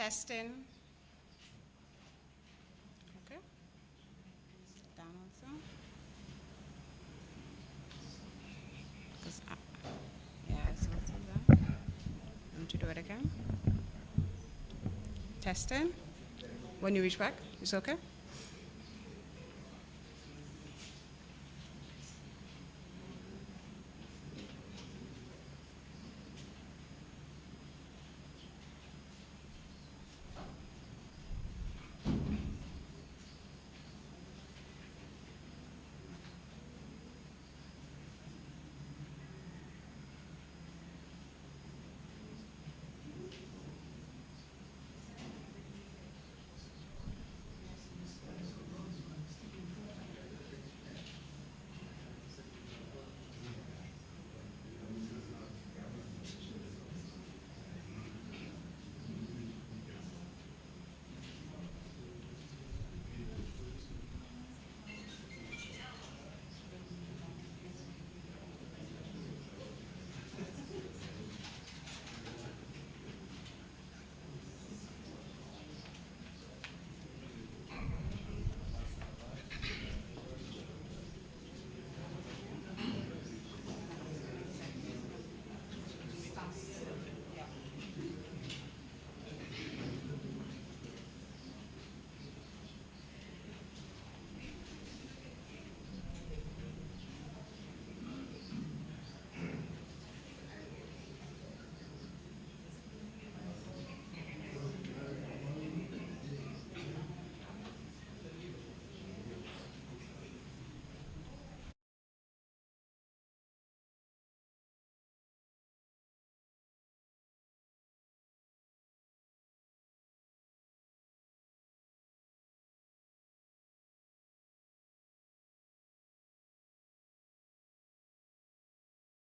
Testing. Okay. Down also. 'Cause yeah, it's also that. Want to do it again? Testing. When you reach back, it's okay?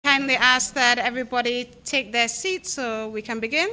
Kindly ask that everybody take their seats so we can begin.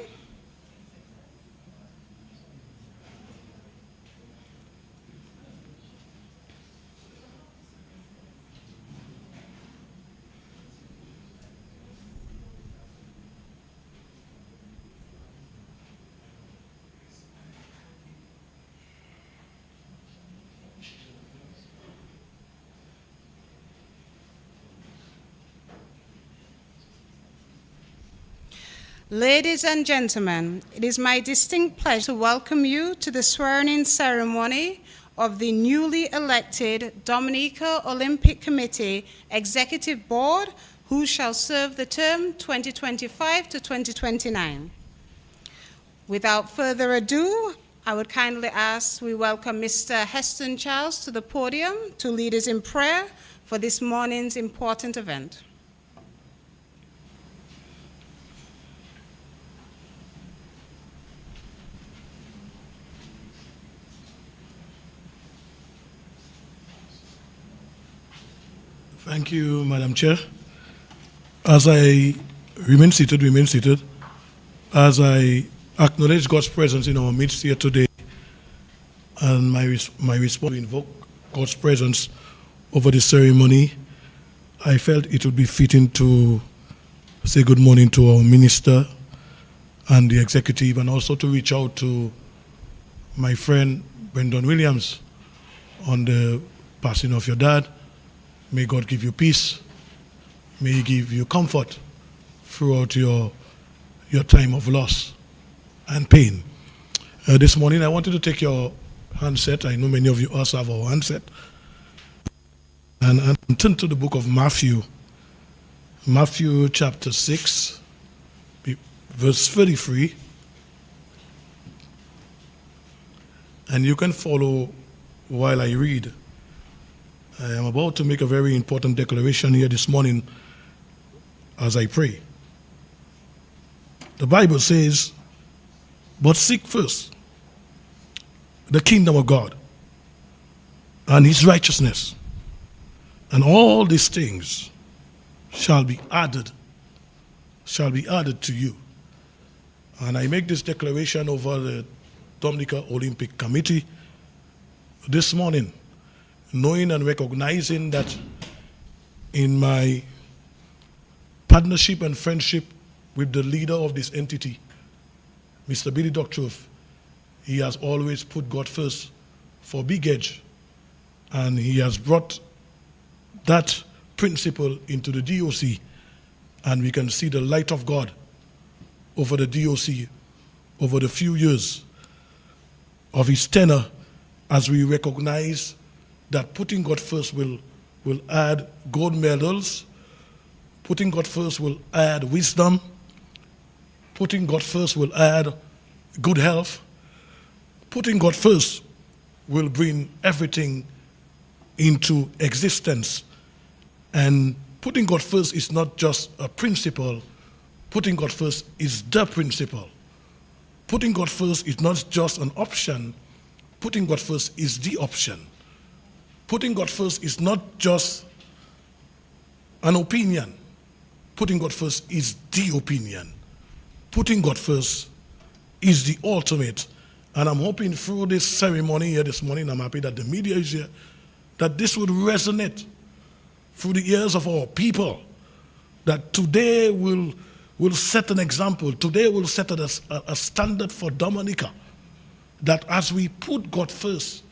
Ladies and gentlemen, it is my distinct pleasure to welcome you to the swearing-in ceremony of the newly elected Dominica Olympic Committee Executive Board, who shall serve the term 2025 to 2029. Without further ado, I would kindly ask we welcome Mr. Heston Charles to the podium to lead us in prayer for this morning's important event. Thank you, Madam Chair. As I remain seated, as I acknowledge God's presence in our midst here today, and my response to invoke God's presence over the ceremony, I felt it would be fitting to say good morning to our minister and the executive, and also to reach out to my friend Brendan Williams on the passing of your dad. May God give you peace. May He give you comfort throughout your time of loss and pain. This morning, I wanted to take your handset. I know many of you also have our handset. And turn to the book of Matthew. Matthew chapter 6, verse 33. And you can follow while I read. I am about to make a very important declaration here this morning as I pray. The Bible says, "But seek first the kingdom of God and His righteousness, and all these things shall be added to you." And I make this declaration over the Dominica Olympic Committee this morning, knowing and recognizing that in my partnership and friendship with the leader of this entity, Mr. Billy Doctruth, he has always put God first for Big Edge. And he has brought that principle into the DOC. And we can see the light of God over the DOC over the few years of his tenure, as we recognize that putting God first will add gold medals, putting God first will add wisdom, putting God first will add good health, putting God first will bring everything into existence. And putting God first is not just a principle, putting God first is the principle. Putting God first is not just an option, putting God first is the option. Putting God first is not just an opinion, putting God first is the opinion. Putting God first is the ultimate. And I'm hoping through this ceremony here this morning, I'm happy that the media is here, that this would resonate through the ears of our people, that today will set an example, today will set a standard for Dominica, that as we put God first,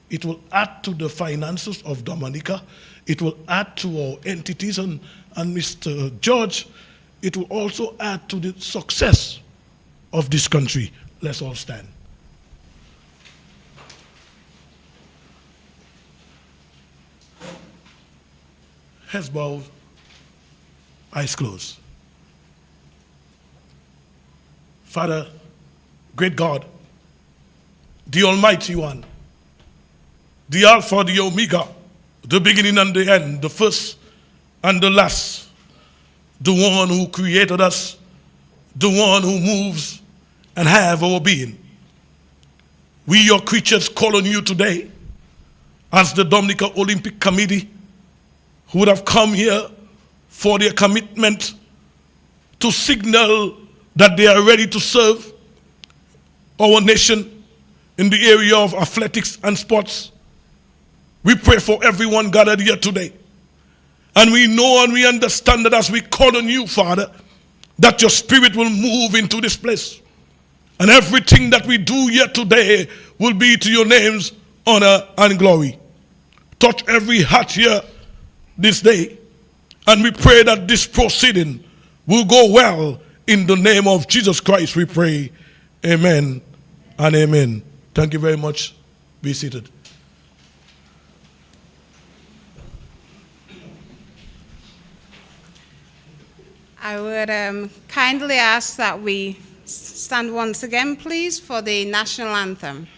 it will add to the finances of Dominica, it will add to our entities, and Mr. George, it will also add to the success of this country. Let's all stand. Heads bowed, eyes closed. Father, great God, the Almighty One, the Alpha, the Omega, the beginning and the end, the first and the last, the one who created us, the one who moves and have our being. We, your creatures, call on you today as the Dominica Olympic Committee, who would have come here for their commitment to signal that they are ready to serve our nation in the area of athletics and sports. We pray for everyone gathered here today. And we know and we understand that as we call on you, Father, that your Spirit will move into this place. And everything that we do here today will be to your name's honor and glory. Touch every heart here this day. And we pray that this proceeding will go well. In the name of Jesus Christ we pray. Amen and amen. Thank you very much. Be seated. I would kindly ask that we stand once again, please, for the national anthem.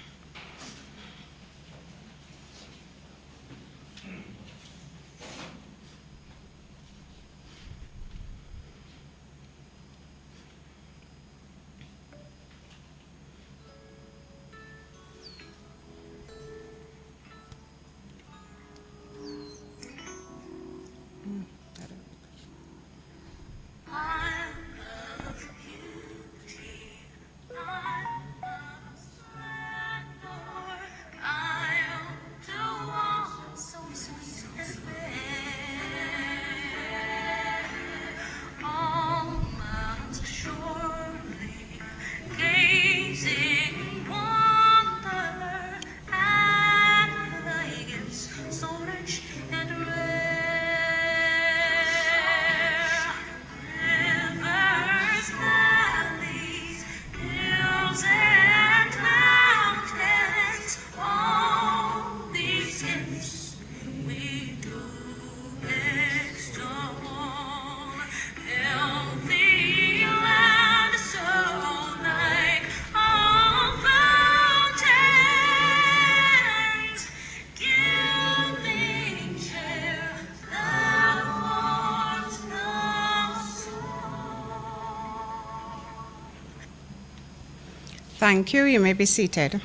Thank you. You may be seated.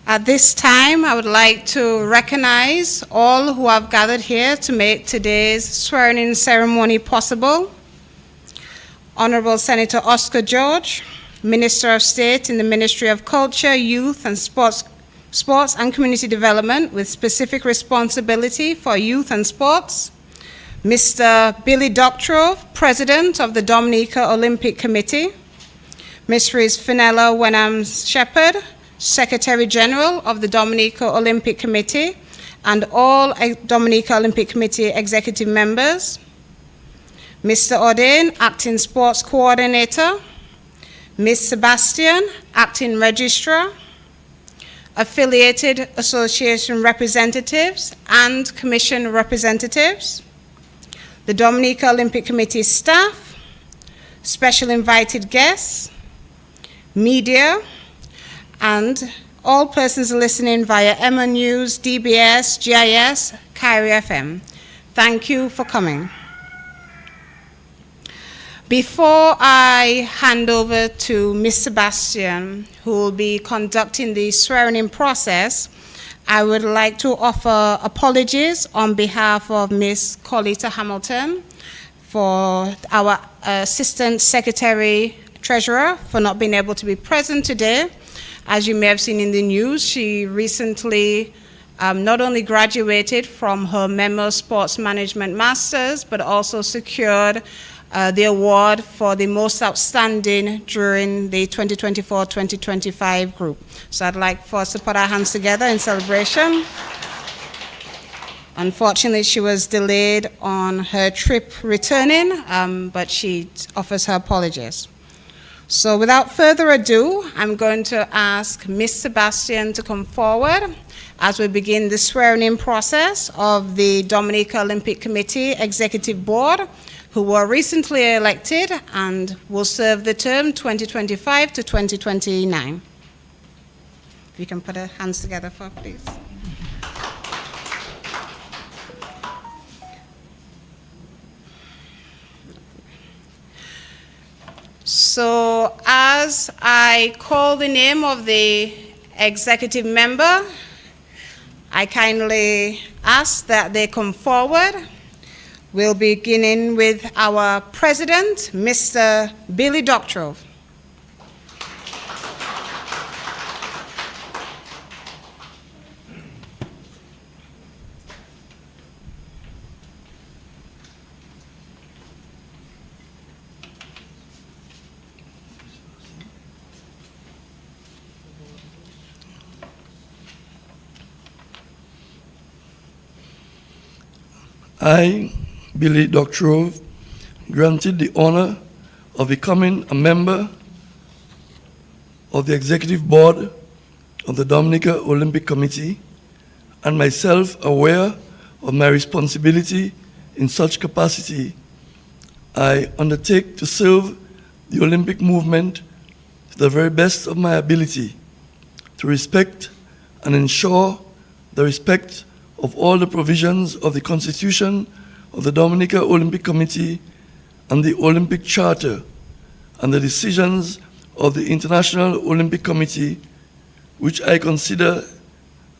At this time, I would like to recognize all who have gathered here to make today's swearing-in ceremony possible. Honorable Senator Oscar George, Minister of State in the Ministry of Culture, Youth and Sports Sports and Community Development with specific responsibility for youth and sports. Mr. Billy Doctrove, President of the Dominica Olympic Committee. Mrs. Fenella Wenham-Shepherd, Secretary General of the Dominica Olympic Committee, and all Dominica Olympic Committee executive members. Mr. Ordain, Acting Sports Coordinator. Ms. Sebastian, Acting Registrar. Affiliated Association representatives and Commission representatives. The Dominica Olympic Committee staff, special invited guests, media, and all persons listening via Emma News, DBS, GIS, Kyrie FM. Thank you for coming. Before I hand over to Ms. Sebastian, who will be conducting the swearing-in process, I would like to offer apologies on behalf of Ms. Colita Hamilton, for our Assistant Secretary Treasurer, for not being able to be present today. As you may have seen in the news, she recently not only graduated from her Memo Sports Management Masters, but also secured the award for the most outstanding during the 2024-2025 group. So I'd like for us to put our hands together in celebration. Unfortunately, she was delayed on her trip returning, but she offers her apologies. So without further ado, I'm going to ask Ms. Sebastian to come forward as we begin the swearing-in process of the Dominica Olympic Committee Executive Board, who were recently elected and will serve the term 2025 to 2029. If you can put our hands together for, please. So as I call the name of the executive member, I kindly ask that they come forward. We'll be beginning with our president, Mr. Billy Doctrove. I, Billy Doctrove, granted the honor of becoming a member of the Executive Board of the Dominica Olympic Committee, and myself aware of my responsibility in such capacity, I undertake to serve the Olympic movement to the very best of my ability, to respect and ensure the respect of all the provisions of the Constitution of the Dominica Olympic Committee and the Olympic Charter and the decisions of the International Olympic Committee, which I consider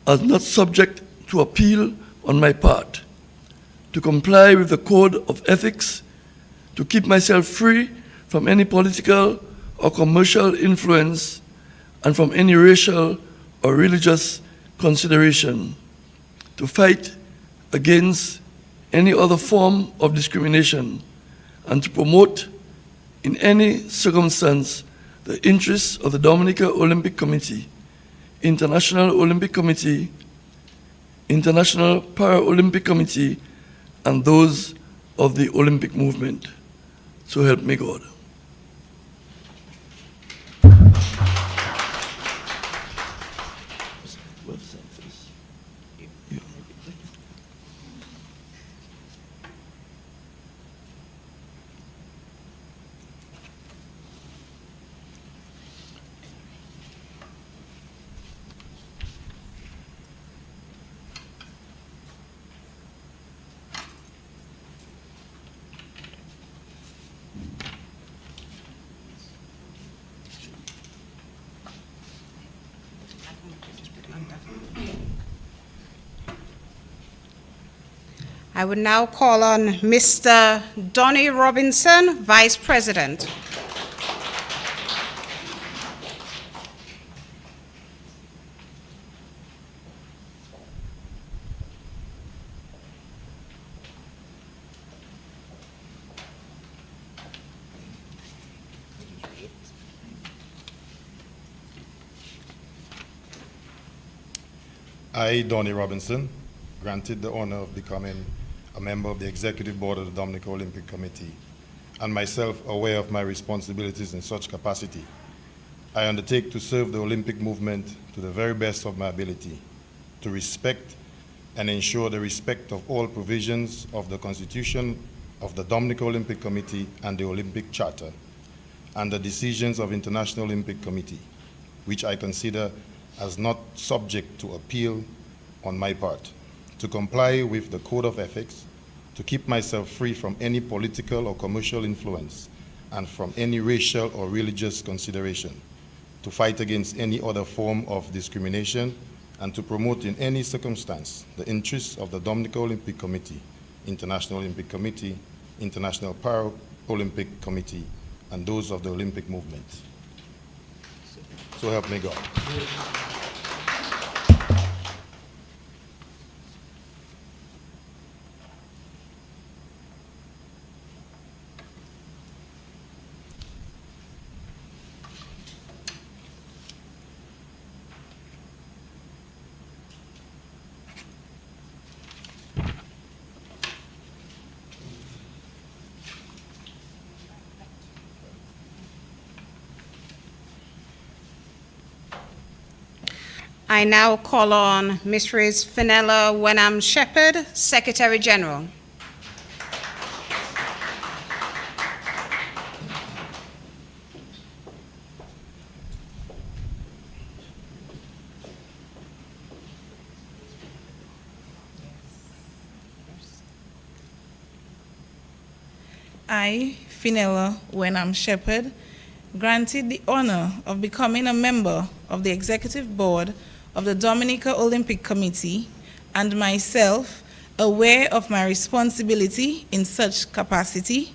as not subject to appeal on my part, to comply with the Code of Ethics, to keep myself free from any political or commercial influence and from any racial or religious consideration, to fight against any other form of discrimination, and to promote in any circumstance the interests of the Dominica Olympic Committee, International Olympic Committee, International Paralympic Committee, and those of the Olympic movement. So help me God. I would now call on Mr. Donnie Robinson, Vice President. I, Donnie Robinson, granted the honor of becoming a member of the Executive Board of the Dominica Olympic Committee, and myself aware of my responsibilities in such capacity, I undertake to serve the Olympic movement to the very best of my ability, to respect and ensure the respect of all provisions of the Constitution of the Dominica Olympic Committee and the Olympic Charter, and the decisions of International Olympic Committee, which I consider as not subject to appeal on my part, to comply with the Code of Ethics, to keep myself free from any political or commercial influence and from any racial or religious consideration, to fight against any other form of discrimination, and to promote in any circumstance the interests of the Dominica Olympic Committee, International Olympic Committee, International Paralympic Committee, and those of the Olympic movement. So help me God. I now call on Mrs. Fenella Wenham Shepherd, Secretary General. I, Fenella Wenham Shepherd, granted the honor of becoming a member of the Executive Board of the Dominica Olympic Committee, and myself, aware of my responsibility in such capacity,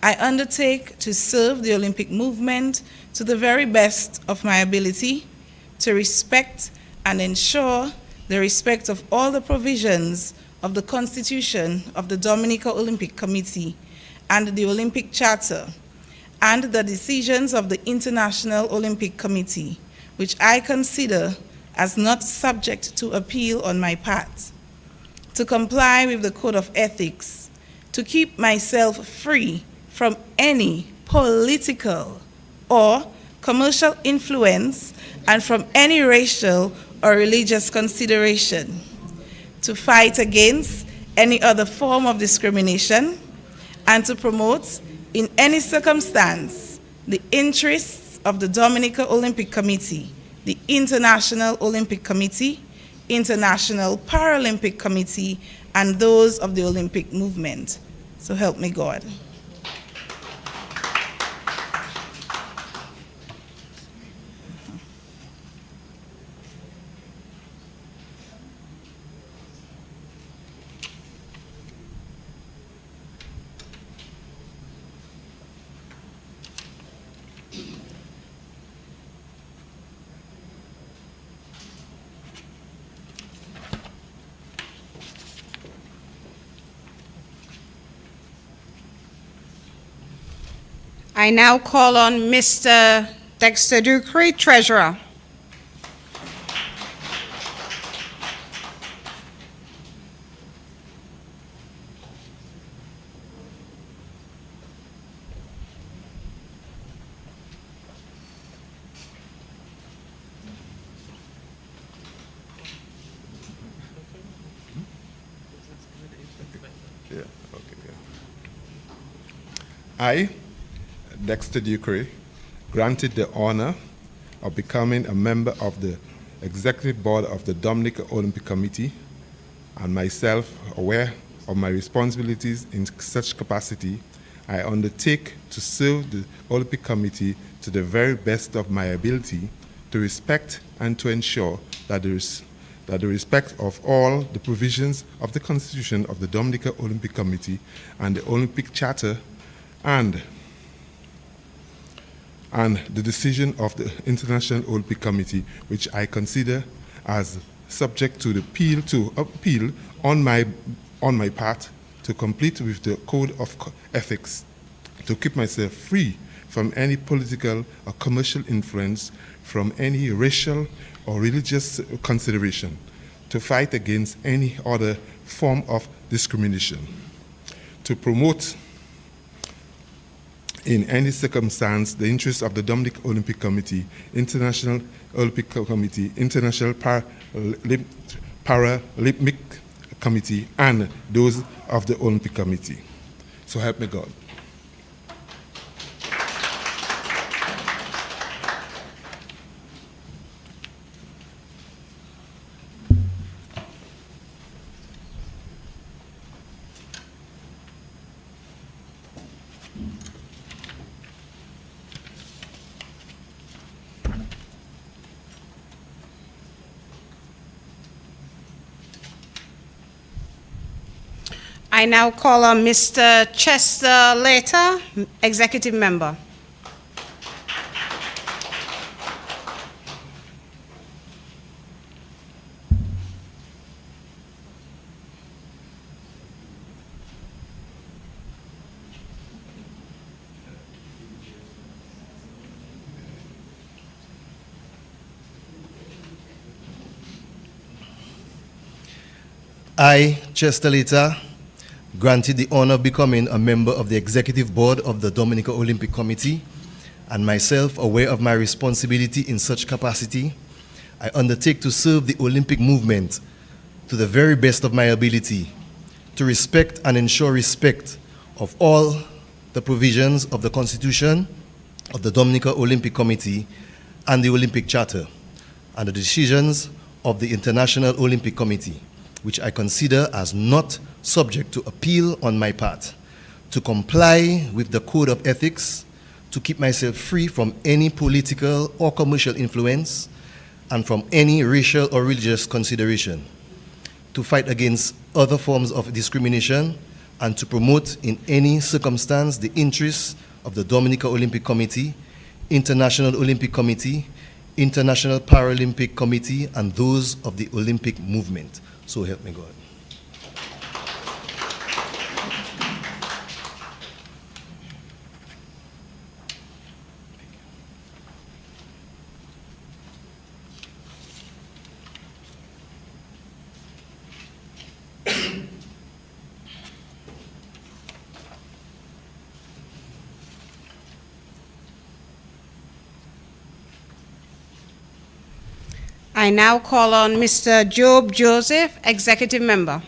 I undertake to serve the Olympic movement to the very best of my ability, to respect and ensure the respect of all the provisions of the Constitution of the Dominica Olympic Committee and the Olympic Charter, and the decisions of the International Olympic Committee, which I consider as not subject to appeal on my part, to comply with the Code of Ethics, to keep myself free from any political or commercial influence and from any racial or religious consideration, to fight against any other form of discrimination, and to promote in any circumstance the interests of the Dominica Olympic Committee, the International Olympic Committee, International Paralympic Committee, and those of the Olympic movement. So help me God. I now call on Mr. Dexter Ducre, Treasurer. I, Dexter Ducre, granted the honor of becoming a member of the Executive Board of the Dominica Olympic Committee, and myself aware of my responsibilities in such capacity, I undertake to serve the Olympic Committee to the very best of my ability, to respect and to ensure that the respect of all the provisions of the Constitution of the Dominica Olympic Committee and the Olympic Charter and the decision of the International Olympic Committee, which I consider as subject to the appeal on my part, to complete with the Code of Ethics, to keep myself free from any political or commercial influence, from any racial or religious consideration, to fight against any other form of discrimination, to promote in any circumstance the interests of the Dominica Olympic Committee, International Olympic Committee, International Paralympic Committee, and those of the Olympic Committee. So help me God. I now call on Mr. Chester Later, Executive Member. I, Chester Later, granted the honor of becoming a member of the Executive Board of the Dominica Olympic Committee, and myself aware of my responsibility in such capacity, I undertake to serve the Olympic movement to the very best of my ability, to respect and ensure respect of all the provisions of the Constitution of the Dominica Olympic Committee and the Olympic Charter, and the decisions of the International Olympic Committee, which I consider as not subject to appeal on my part, to comply with the Code of Ethics, to keep myself free from any political or commercial influence, and from any racial or religious consideration, to fight against other forms of discrimination, and to promote in any circumstance the interests of the Dominica Olympic Committee, International Olympic Committee, International Paralympic Committee, and those of the Olympic movement. So help me God. I now call on Mr. Job Joseph, Executive Member.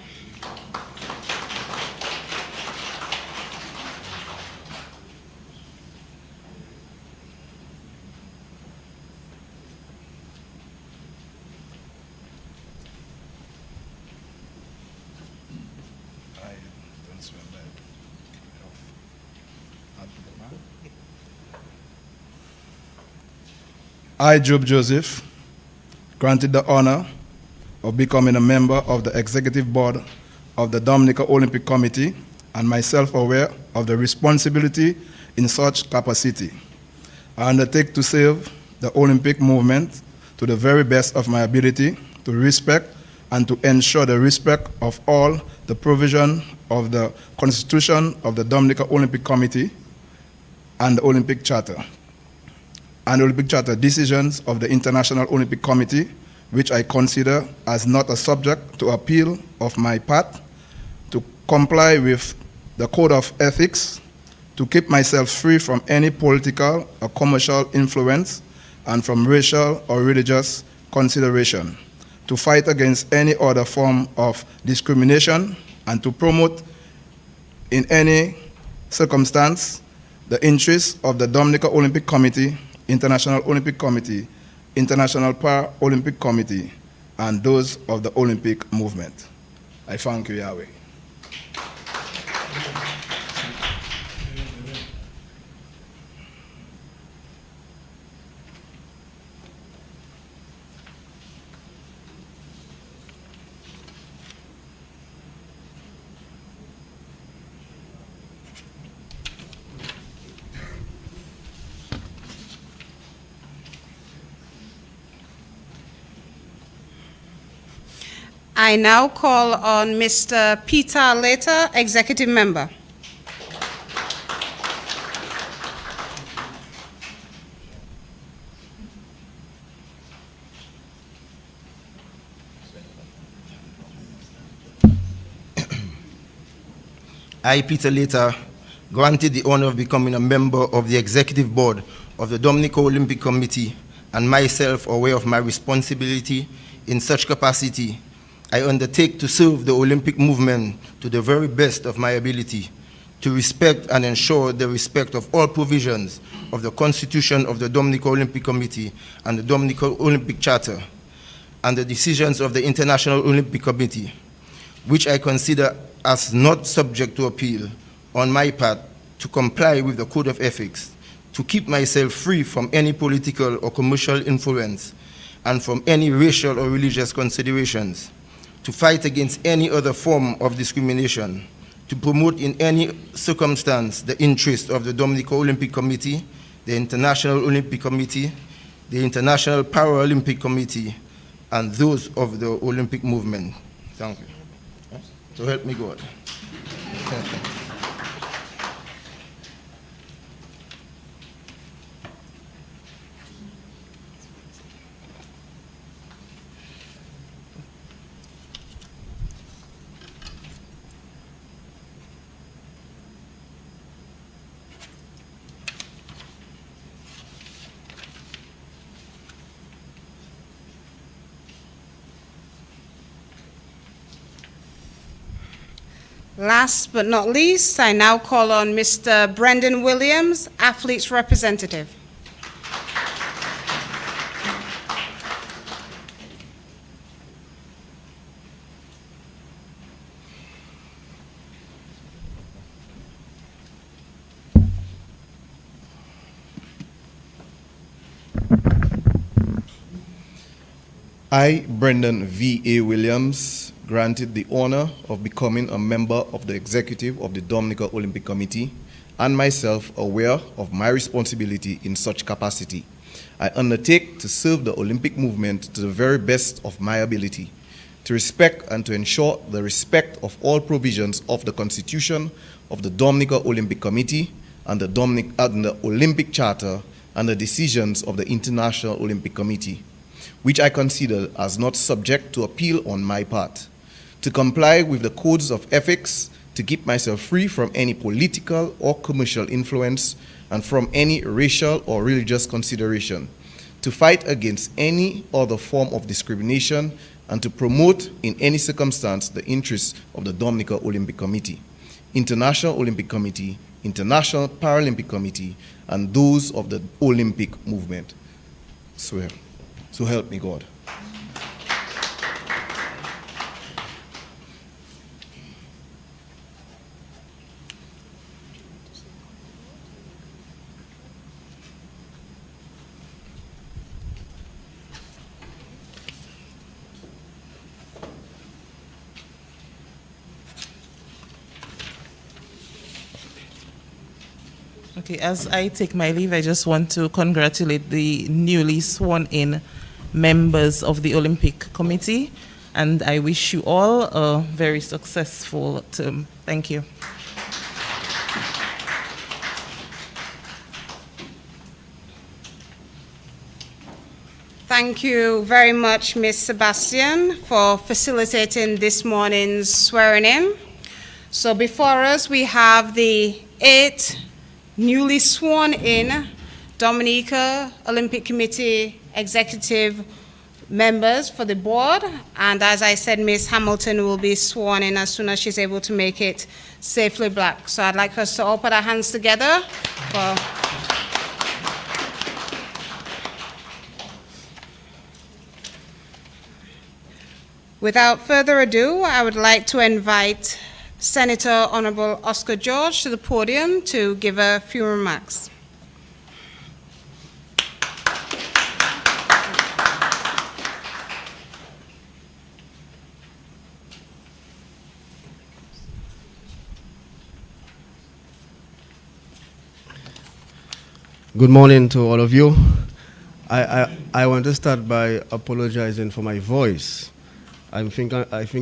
I, Job Joseph, granted the honor of becoming a member of the Executive Board of the Dominica Olympic Committee, and myself aware of the responsibility in such capacity. I undertake to serve the Olympic movement to the very best of my ability, to respect and to ensure the respect of all the provision of the Constitution of the Dominica Olympic Committee and the Olympic Charter, and Olympic Charter decisions of the International Olympic Committee, which I consider as not a subject to appeal of my part, to comply with the Code of Ethics, to keep myself free from any political or commercial influence, and from racial or religious consideration, to fight against any other form of discrimination, and to promote in any circumstance the interests of the Dominica Olympic Committee, International Olympic Committee, International Paralympic Committee, and those of the Olympic movement. I thank you, Yahweh. I now call on Mr. Peter Later, Executive Member. I, Peter Later, granted the honor of becoming a member of the Executive Board of the Dominica Olympic Committee, and myself, aware of my responsibility in such capacity, I undertake to serve the Olympic movement to the very best of my ability, to respect and ensure the respect of all provisions of the Constitution of the Dominica Olympic Committee and the Dominica Olympic Charter, and the decisions of the International Olympic Committee, which I consider as not subject to appeal, on my part, to comply with the Code of Ethics, to keep myself free from any political or commercial influence, and from any racial or religious considerations, to fight against any other form of discrimination, to promote in any circumstance the interests of the Dominica Olympic Committee, the International Olympic Committee, the International Paralympic Committee, and those of the Olympic movement. Thank you. So help me God. Last but not least, I now call on Mr. Brendan Williams, Athletes Representative. I, Brendan V.A. Williams, granted the honor of becoming a member of the executive of the Dominica Olympic Committee, and myself aware of my responsibility in such capacity. I undertake to serve the Olympic movement to the very best of my ability, to respect and to ensure the respect of all provisions of the Constitution of the Dominica Olympic Committee and the Olympic Charter and the decisions of the International Olympic Committee, which I consider as not subject to appeal on my part, to comply with the codes of ethics, to keep myself free from any political or commercial influence and from any racial or religious consideration, to fight against any other form of discrimination, and to promote in any circumstance the interests of the Dominica Olympic Committee, International Olympic Committee, International Paralympic Committee, and those of the Olympic movement. Swear. So help me God. Okay, as I take my leave, I just want to congratulate the newly sworn in members of the Olympic Committee, and I wish you all a very successful term. Thank you. Thank you very much, Ms. Sebastian, for facilitating this morning's swearing in. So before us, we have the 8 newly sworn in Dominica Olympic Committee executive members for the board, and as I said, Ms. Hamilton will be sworn in as soon as she's able to make it safely back. So I'd like us to all put our hands together for Without further ado, I would like to invite Senator Honorable Oscar George to the podium to give a few remarks. Good morning to all of you. I want to start by apologizing for my voice. I think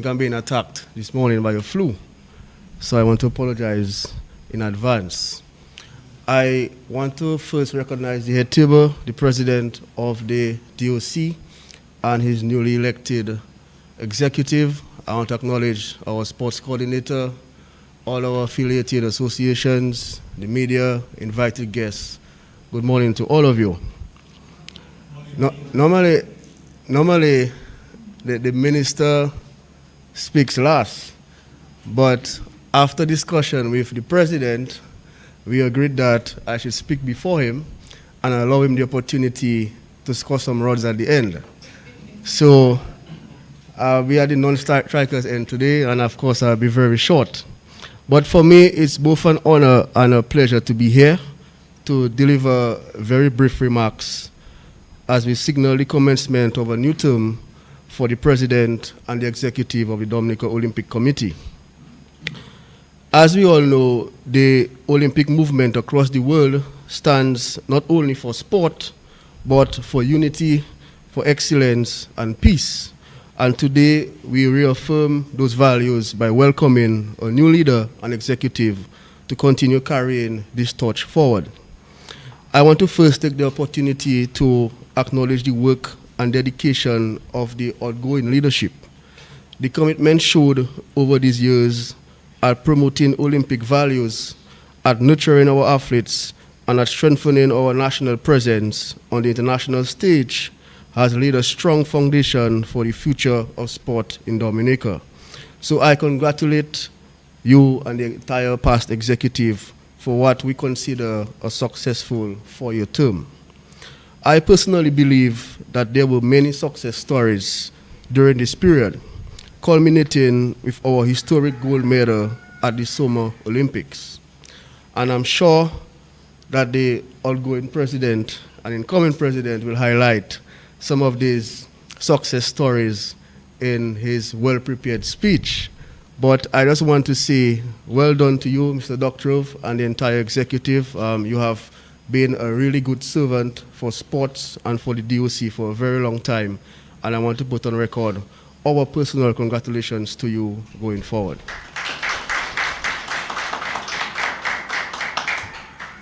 I'm being attacked this morning by a flu, so I want to apologize in advance. I want to first recognize the head table, the president of the DOC, and his newly elected executive. I want to acknowledge our sports coordinator, all our affiliated associations, the media, invited guests. Good morning to all of you. Normally, the minister speaks last, but after discussion with the president, we agreed that I should speak before him and allow him the opportunity to score some runs at the end. So we are the non-strikers end today, and of course I'll be very short. But for me, it's both an honor and a pleasure to be here to deliver very brief remarks as we signal the commencement of a new term for the president and the executive of the Dominica Olympic Committee. As we all know, the Olympic movement across the world stands not only for sport, but for unity, for excellence, and peace. And today, we reaffirm those values by welcoming a new leader and executive to continue carrying this torch forward. I want to first take the opportunity to acknowledge the work and dedication of the outgoing leadership. The commitment showed over these years at promoting Olympic values, at nurturing our athletes, and at strengthening our national presence on the international stage has laid a strong foundation for the future of sport in Dominica. So I congratulate you and the entire past executive for what we consider a successful 4-year term. I personally believe that there were many success stories during this period, culminating with our historic gold medal at the Summer Olympics. And I'm sure that the outgoing president and incoming president will highlight some of these success stories in his well-prepared speech. But I just want to say well done to you, Mr. Doctorov, and the entire executive. You have been a really good servant for sports and for the DOC for a very long time. And I want to put on record our personal congratulations to you going forward.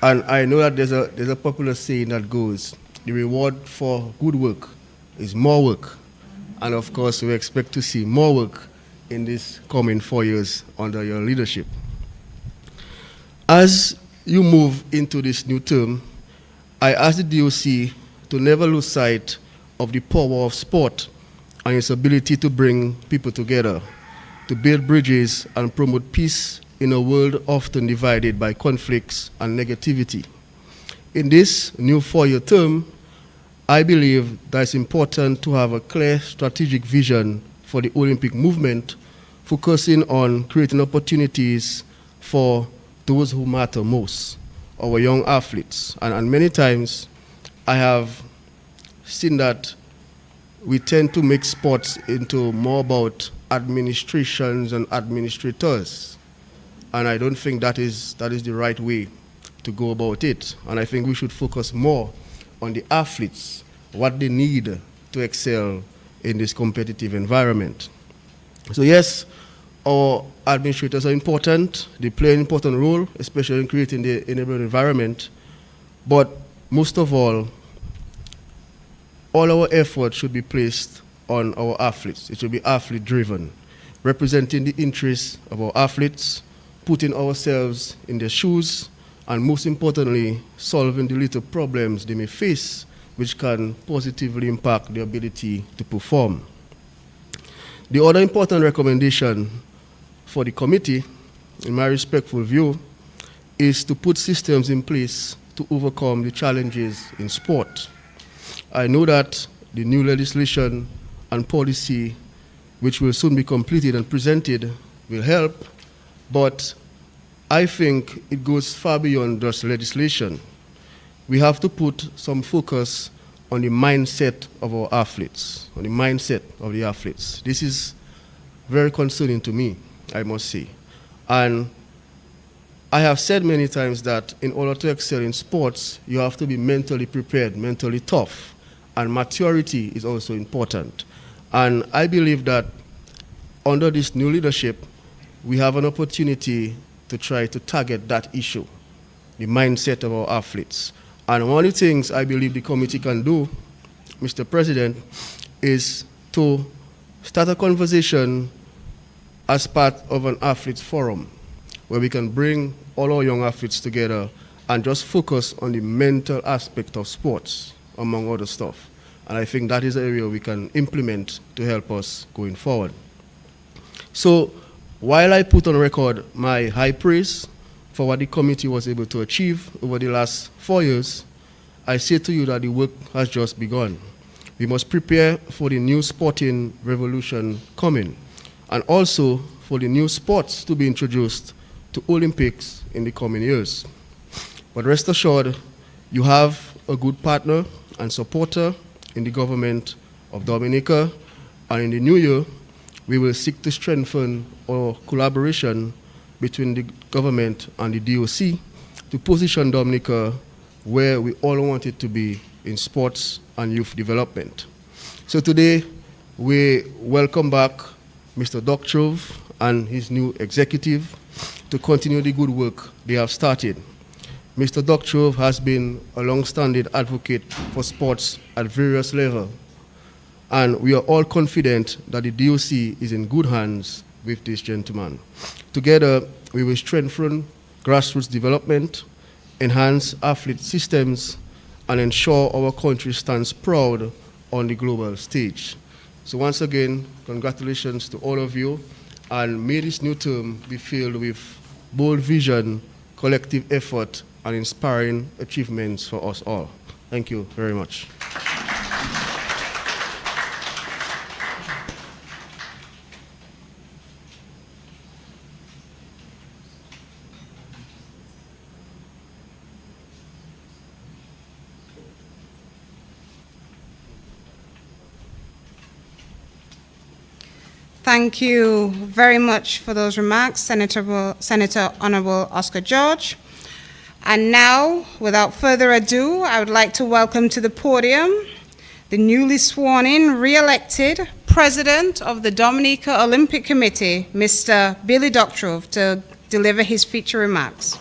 And I know that there's a popular saying that goes, the reward for good work is more work. And of course, we expect to see more work in this coming 4 years under your leadership. As you move into this new term, I ask the DOC to never lose sight of the power of sport and its ability to bring people together, to build bridges and promote peace in a world often divided by conflicts and negativity. In this new 4-year term, I believe that it's important to have a clear strategic vision for the Olympic movement, focusing on creating opportunities for those who matter most, our young athletes. And many times, I have seen that we tend to make sports into more about administrations and administrators. And I don't think that is the right way to go about it. And I think we should focus more on the athletes, what they need to excel in this competitive environment. So yes, our administrators are important. They play an important role, especially in creating the enabling environment. But most of all our effort should be placed on our athletes. It should be athlete-driven, representing the interests of our athletes, putting ourselves in their shoes, and most importantly, solving the little problems they may face, which can positively impact their ability to perform. The other important recommendation for the committee, in my respectful view, is to put systems in place to overcome the challenges in sport. I know that the new legislation and policy, which will soon be completed and presented, will help, but I think it goes far beyond just legislation. We have to put some focus on the mindset of our athletes, on the mindset of the athletes. This is very concerning to me, I must say. And I have said many times that in order to excel in sports, you have to be mentally prepared, mentally tough, and maturity is also important. And I believe that under this new leadership, we have an opportunity to try to target that issue, the mindset of our athletes. And one of the things I believe the committee can do, Mr. President, is to start a conversation as part of an athletes forum, where we can bring all our young athletes together and just focus on the mental aspect of sports, among other stuff. And I think that is an area we can implement to help us going forward. So while I put on record my high praise for what the committee was able to achieve over the last 4 years, I say to you that the work has just begun. We must prepare for the new sporting revolution coming, and also for the new sports to be introduced to Olympics in the coming years. But rest assured, you have a good partner and supporter in the government of Dominica, and in the new year, we will seek to strengthen our collaboration between the government and the DOC to position Dominica where we all want it to be in sports and youth development. So today, we welcome back Mr. Doctrove and his new executive to continue the good work they have started. Mr. Doctrove has been a long-standing advocate for sports at various levels, and we are all confident that the DOC is in good hands with this gentleman. Together, we will strengthen grassroots development, enhance athlete systems, and ensure our country stands proud on the global stage. So once again, congratulations to all of you, and may this new term be filled with bold vision, collective effort, and inspiring achievements for us all. Thank you very much. Thank you very much for those remarks, Senator Honorable Oscar George. And now, without further ado, I would like to welcome to the podium the newly sworn-in, re-elected President of the Dominica Olympic Committee, Mr. Billy Doctrove, to deliver his feature remarks.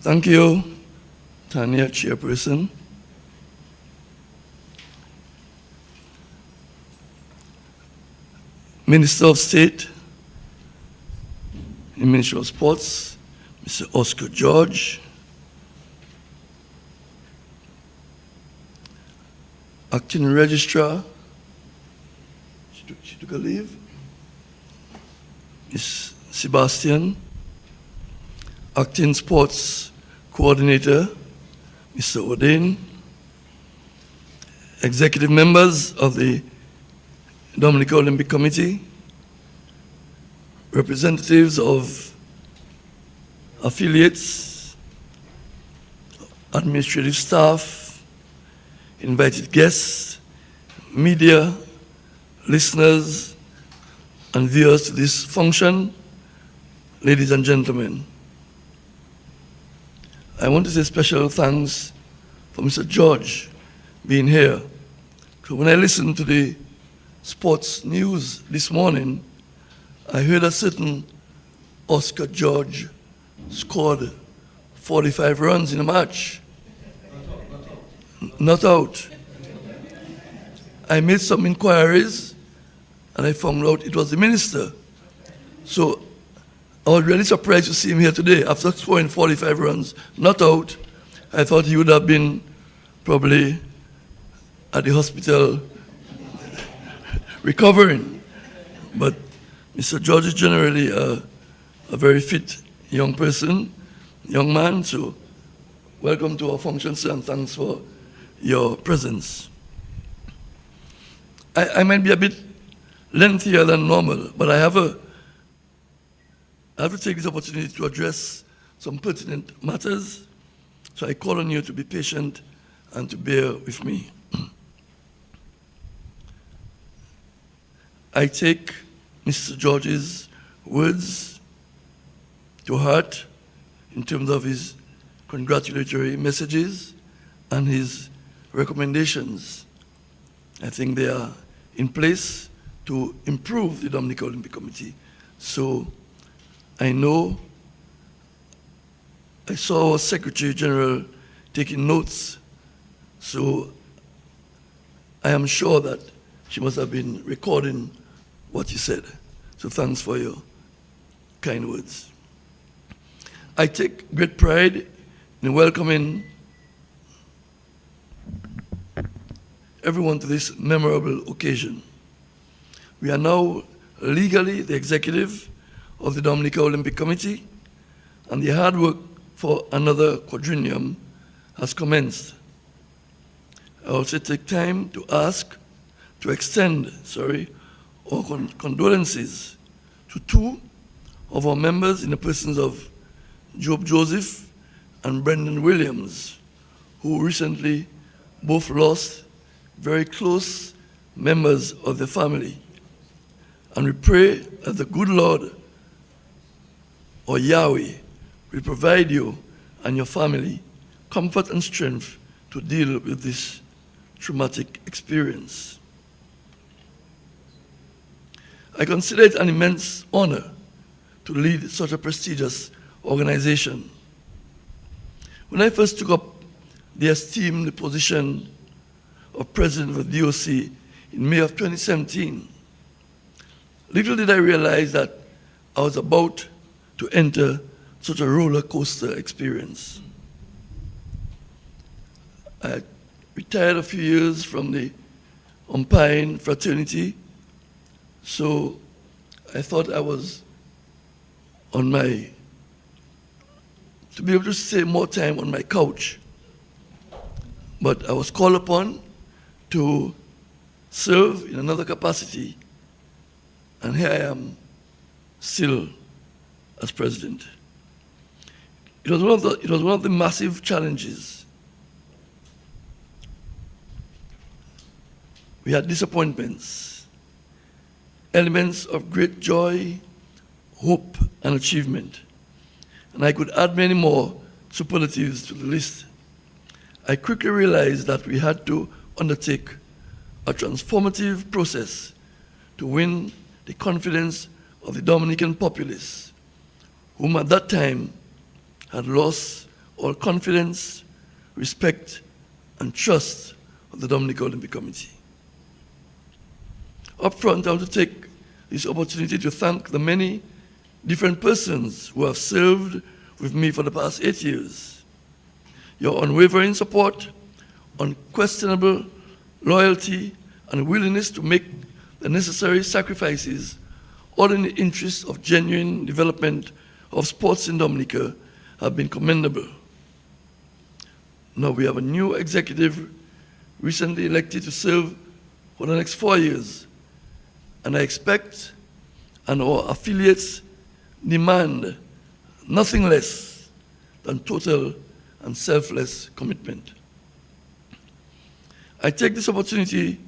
Thank you, Tanya, Chairperson. Minister of State in Ministry of Sports, Mr. Oscar George. Acting Registrar, she took a leave, Ms. Sebastian. Acting Sports Coordinator, Mr. Odin. Executive members of the Dominica Olympic Committee, representatives of affiliates, administrative staff, invited guests, media, listeners, and viewers to this function, ladies and gentlemen. I want to say special thanks for Mr. George being here. So when I listened to the sports news this morning, I heard a certain Oscar George scored 45 runs in a match. Not out. I made some inquiries and I found out it was the minister. So I was really surprised to see him here today after scoring 45 runs, not out. I thought he would have been probably at the hospital recovering. But Mr. George is generally a very fit young person, young man, so welcome to our function, sir, and thanks for your presence. I might be a bit lengthier than normal, but I have to take this opportunity to address some pertinent matters, so I call on you to be patient and to bear with me. I take Mr. George's words to heart in terms of his congratulatory messages and his recommendations. I think they are in place to improve the Dominica Olympic Committee. So I know, I saw our Secretary General taking notes, so I am sure that she must have been recording what you said. So thanks for your kind words. I take great pride in welcoming everyone to this memorable occasion. We are now legally the executive of the Dominica Olympic Committee, and the hard work for another quadrennium has commenced. I also take time to extend our condolences to two of our members in the persons of Job Joseph and Brendan Williams, who recently both lost very close members of the family. And we pray that the good Lord, or Yahweh, will provide you and your family comfort and strength to deal with this traumatic experience. I consider it an immense honor to lead such a prestigious organization. When I first took up the esteemed position of president of the DOC in May of 2017, little did I realize that I was about to enter such a roller coaster experience. I retired a few years from the umpiring fraternity, so I thought I was to be able to stay more time on my couch. But I was called upon to serve in another capacity, and here I am still as president. It was one of the massive challenges. We had disappointments, elements of great joy, hope, and achievement. And I could add many more superlatives to the list. I quickly realized that we had to undertake a transformative process to win the confidence of the Dominican populace, whom at that time had lost all confidence, respect, and trust of the Dominica Olympic Committee. Up front, I want to take this opportunity to thank the many different persons who have served with me for the past 8 years. Your unwavering support, unquestionable loyalty, and willingness to make the necessary sacrifices, all in the interest of genuine development of sports in Dominica, have been commendable. Now we have a new executive recently elected to serve for the next 4 years, and I expect, and our affiliates demand, nothing less than total and selfless commitment. I take this opportunity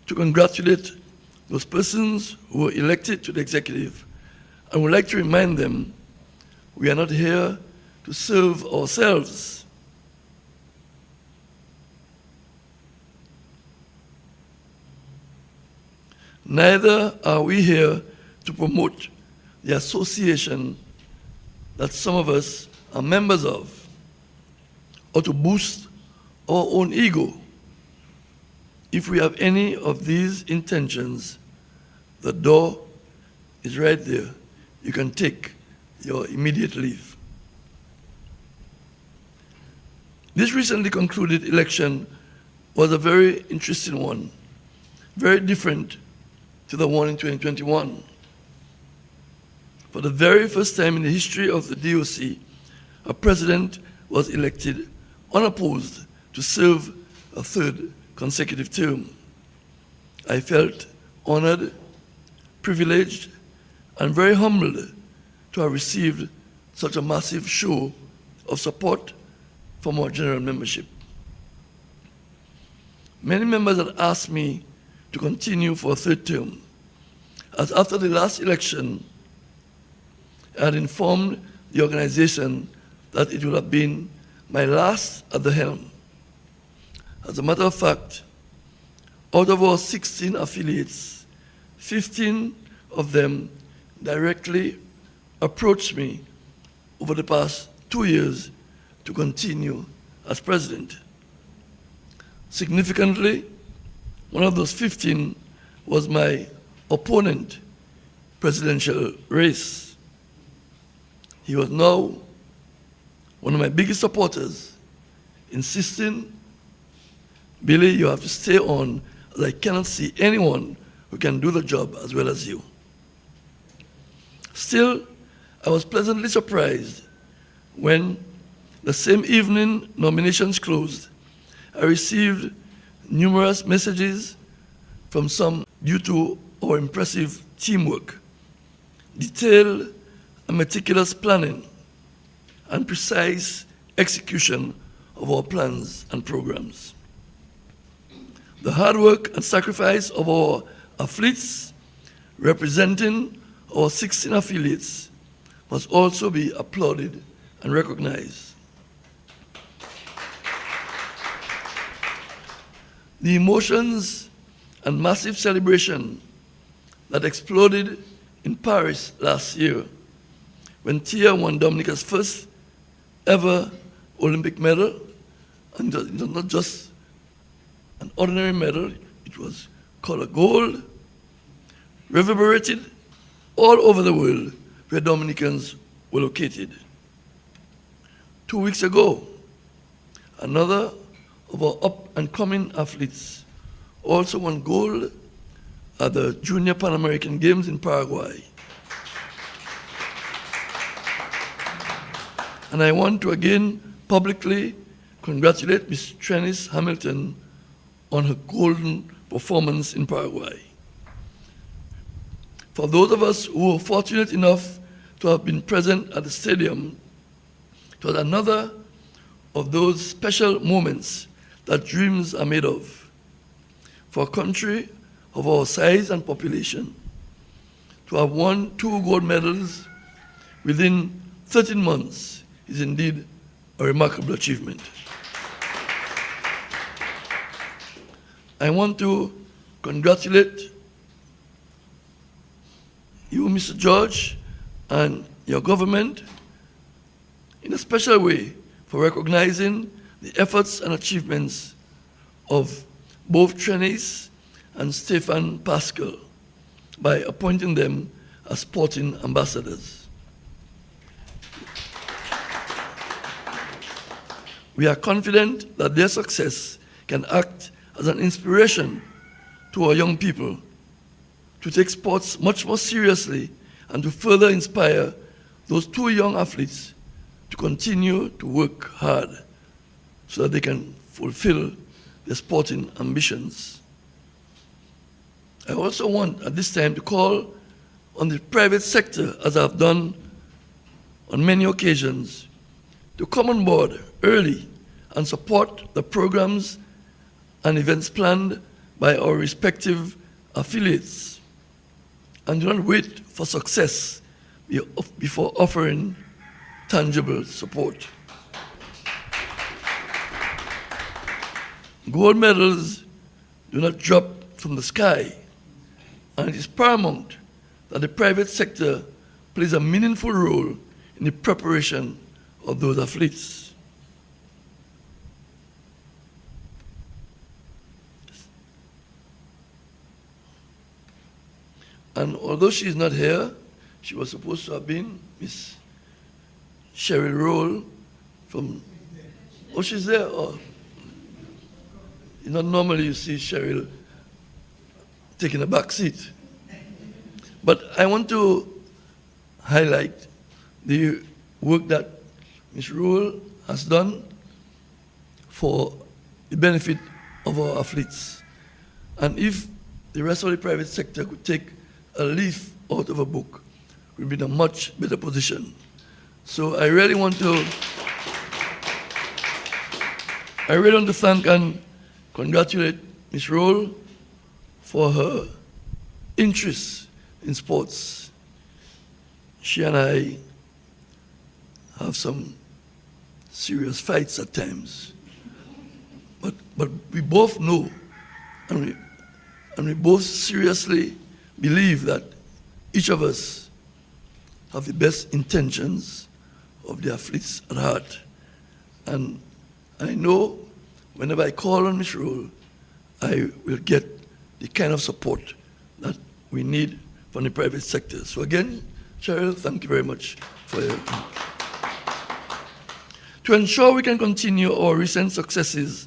to congratulate those persons who were elected to the executive, and would like to remind them we are not here to serve ourselves. Neither are we here to promote the association that some of us are members of, or to boost our own ego. If we have any of these intentions, the door is right there. You can take your immediate leave. This recently concluded election was a very interesting one, very different to the one in 2021. For the very first time in the history of the DOC, a president was elected unopposed to serve a third consecutive term. I felt honored, privileged, and very humbled to have received such a massive show of support from our general membership. Many members had asked me to continue for a third term, as after the last election, I had informed the organization that it would have been my last at the helm. As a matter of fact, out of our 16 affiliates, 15 of them directly approached me over the past 2 years to continue as president. Significantly, one of those 15 was my opponent, presidential race. He was now one of my biggest supporters, insisting, Billy, you have to stay on, as I cannot see anyone who can do the job as well as you. Still, I was pleasantly surprised when the same evening nominations closed, I received numerous messages from some due to our impressive teamwork, detailed and meticulous planning, and precise execution of our plans and programs. The hard work and sacrifice of our athletes representing our 16 affiliates must also be applauded and recognized. The emotions and massive celebration that exploded in Paris last year when Tia won Dominica's first ever Olympic medal, and it was not just an ordinary medal, it was color gold, reverberated all over the world where Dominicans were located. 2 weeks ago, another of our up-and-coming athletes also won gold at the Junior Pan American Games in Paraguay. And I want to again publicly congratulate Ms. Trennis Hamilton on her golden performance in Paraguay. For those of us who were fortunate enough to have been present at the stadium, it was another of those special moments that dreams are made of. For a country of our size and population, to have won 2 gold medals within 13 months is indeed a remarkable achievement. I want to congratulate you, Mr. George, and your government in a special way for recognizing the efforts and achievements of both Trennis and Stefan Pascal by appointing them as sporting ambassadors. We are confident that their success can act as an inspiration to our young people to take sports much more seriously and to further inspire those 2 young athletes to continue to work hard so that they can fulfill their sporting ambitions. I also want at this time to call on the private sector, as I've done on many occasions, to come on board early and support the programs and events planned by our respective affiliates, and do not wait for success before offering tangible support. Gold medals do not drop from the sky, and it is paramount that the private sector plays a meaningful role in the preparation of those athletes. And although she is not here, she was supposed to have been Miss Cheryl Roll from, oh, she's there? Oh. You know, normally you see Cheryl taking a back seat. But I want to highlight the work that Ms. Roll has done for the benefit of our athletes. And if the rest of the private sector could take a leaf out of a book, we'll be in a much better position. So I really want to thank and congratulate Ms. Roll for her interest in sports. She and I have some serious fights at times. But we both know, and we both seriously believe that each of us have the best intentions of the athletes at heart. And I know whenever I call on Ms. Rule, I will get the kind of support that we need from the private sector. So again, Cheryl, thank you very much for your help. To ensure we can continue our recent successes,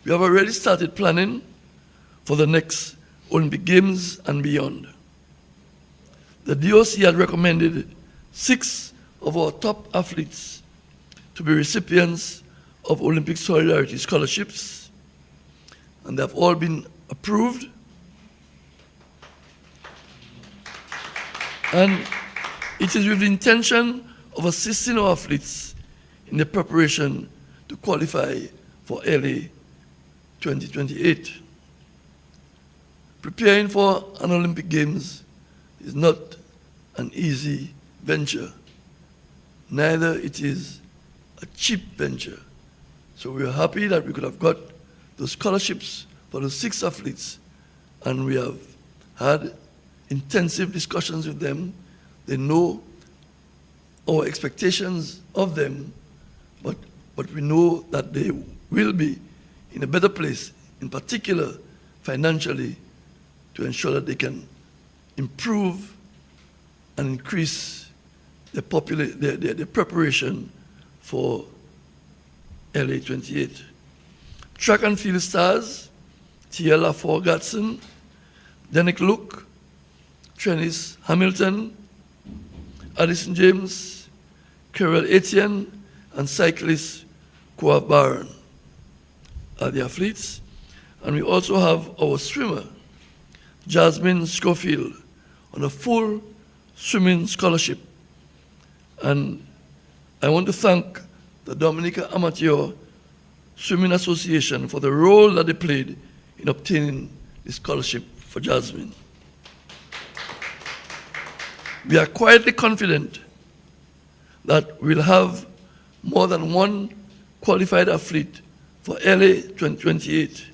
we have already started planning for the next Olympic Games and beyond. The DOC has recommended 6 of our top athletes to be recipients of Olympic Solidarity Scholarships, and they have all been approved. And it is with the intention of assisting our athletes in the preparation to qualify for LA 2028. Preparing for an Olympic Games is not an easy venture. Neither it is a cheap venture. So we are happy that we could have got those scholarships for the 6 athletes, and we have had intensive discussions with them. They know our expectations of them, but we know that they will be in a better place, in particular financially, to ensure that they can improve and increase their preparation for LA 28. Track and field stars, Tiela Forgatson, Danik Luke, Trennis Hamilton, Addison James, Carol Etienne, and cyclist Kwa Baron are the athletes. And we also have our swimmer, Jasmine Schofield, on a full swimming scholarship. And I want to thank the Dominica Amateur Swimming Association for the role that they played in obtaining the scholarship for Jasmine. We are quietly confident that we'll have more than one qualified athlete for LA 2028,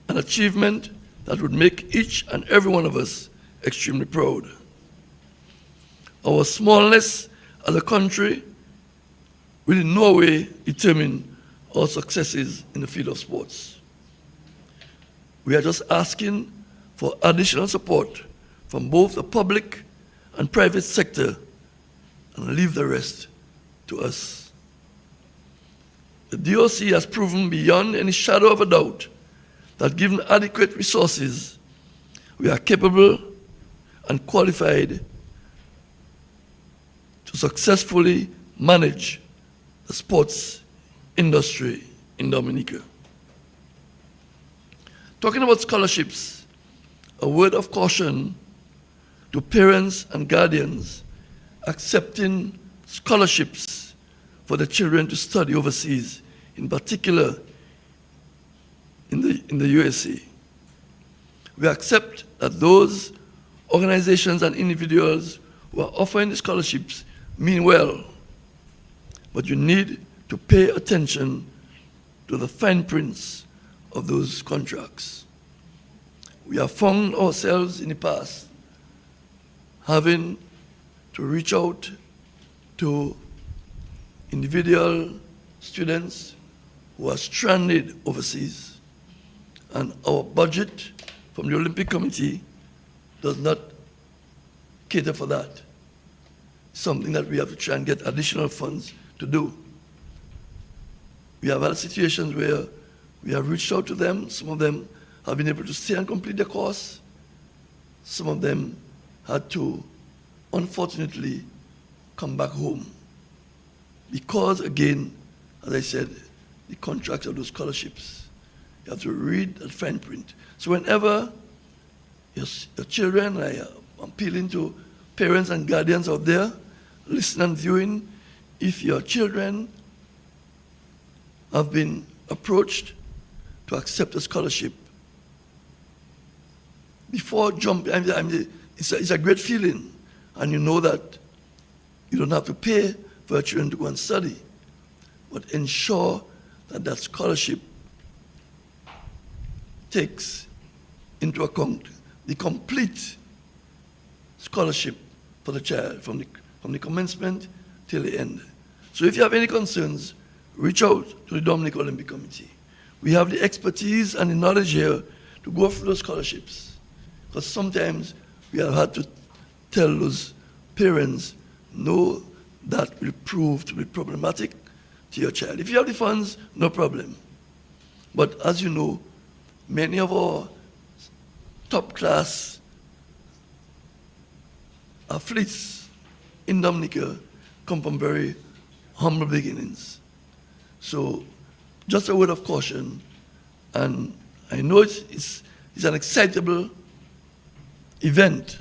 an achievement that would make each and every one of us extremely proud. Our smallness as a country will in no way determine our successes in the field of sports. We are just asking for additional support from both the public and private sector, and leave the rest to us. The DOC has proven beyond any shadow of a doubt that given adequate resources, we are capable and qualified to successfully manage the sports industry in Dominica. Talking about scholarships, a word of caution to parents and guardians accepting scholarships for their children to study overseas, in particular in the USA. We accept that those organizations and individuals who are offering the scholarships mean well, but you need to pay attention to the fine prints of those contracts. We have found ourselves in the past having to reach out to individual students who are stranded overseas, and our budget from the Olympic Committee does not cater for that. Something that we have to try and get additional funds to do. We have had situations where we have reached out to them. Some of them have been able to stay and complete their course. Some of them had to, unfortunately, come back home. Because, again, as I said, the contracts of those scholarships, you have to read that fine print. So whenever your children, I'm appealing to parents and guardians out there, listening and viewing, if your children have been approached to accept a scholarship, before jumping, it's a great feeling, and you know that you don't have to pay for your children to go and study, but ensure that that scholarship takes into account the complete scholarship for the child from the commencement till the end. So if you have any concerns, reach out to the Dominica Olympic Committee. We have the expertise and the knowledge here to go through those scholarships, because sometimes we have had to tell those parents, no, that will prove to be problematic to your child. If you have the funds, no problem. But as you know, many of our top class athletes in Dominica come from very humble beginnings. So just a word of caution, and I know it's an excitable event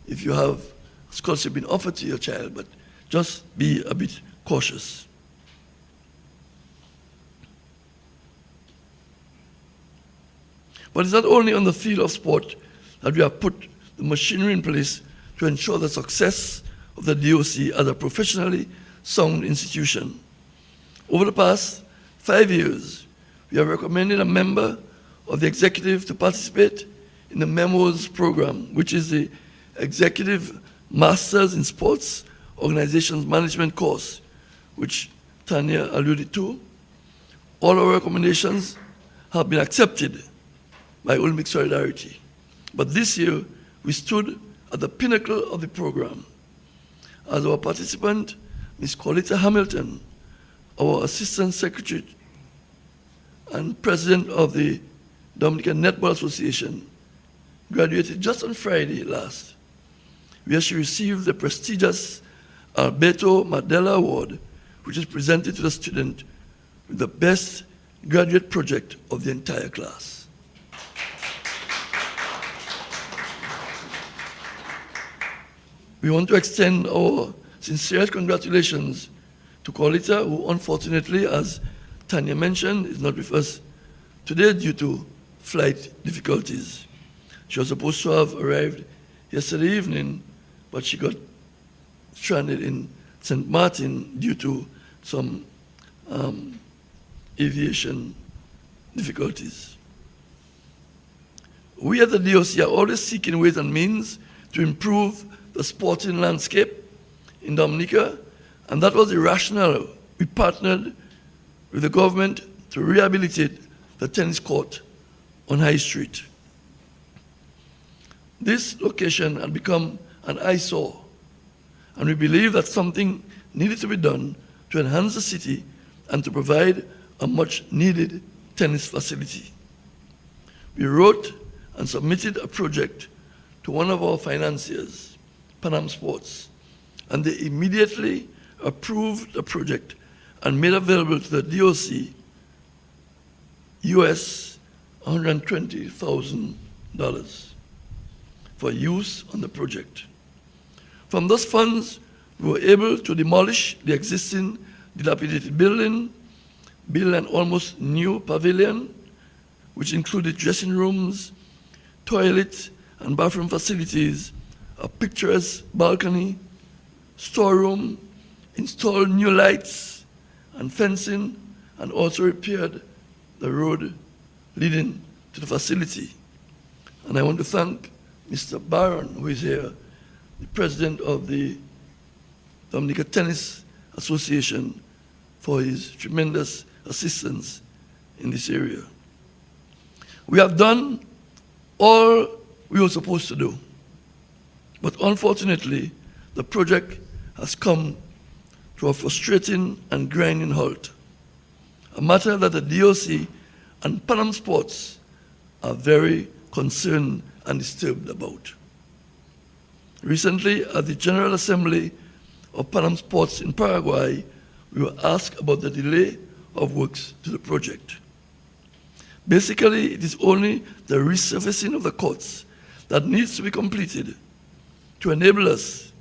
if you have scholarship being offered to your child, but just be a bit cautious. But it's not only on the field of sport that we have put the machinery in place to ensure the success of the DOC as a professionally sound institution. Over the past 5 years, we have recommended a member of the executive to participate in the MEMOS program, which is the Executive Masters in Sports Organizations Management course, which Tanya alluded to. All our recommendations have been accepted by Olympic Solidarity. But this year, we stood at the pinnacle of the program. As our participant, Ms. Colita Hamilton, our Assistant Secretary and President of the Dominican Netball Association, graduated just on Friday last, where she received the prestigious Alberto Mandela Award, which is presented to the student with the best graduate project of the entire class. We want to extend our sincerest congratulations to Colita, who unfortunately, as Tanya mentioned, is not with us today due to flight difficulties. She was supposed to have arrived yesterday evening, but she got stranded in St. Martin due to some aviation difficulties. We at the DOC are always seeking ways and means to improve the sporting landscape in Dominica, and that was the rationale. We partnered with the government to rehabilitate the tennis court on High Street. This location had become an eyesore, and we believe that something needed to be done to enhance the city and to provide a much-needed tennis facility. We wrote and submitted a project to one of our financiers, Panam Sports, and they immediately approved the project and made available to the DOC US $120,000 for use on the project. From those funds, we were able to demolish the existing dilapidated building, build an almost new pavilion, which included dressing rooms, toilet and bathroom facilities, a picturesque balcony, storeroom, installed new lights and fencing, and also repaired the road leading to the facility. And I want to thank Mr. Barron, who is here, the president of the Dominica Tennis Association, for his tremendous assistance in this area. We have done all we were supposed to do. But unfortunately, the project has come to a frustrating and grinding halt, a matter that the DOC and Panam Sports are very concerned and disturbed about. Recently, at the General Assembly of Panam Sports in Paraguay, we were asked about the delay of works to the project. Basically, it is only the resurfacing of the courts that needs to be completed to enable us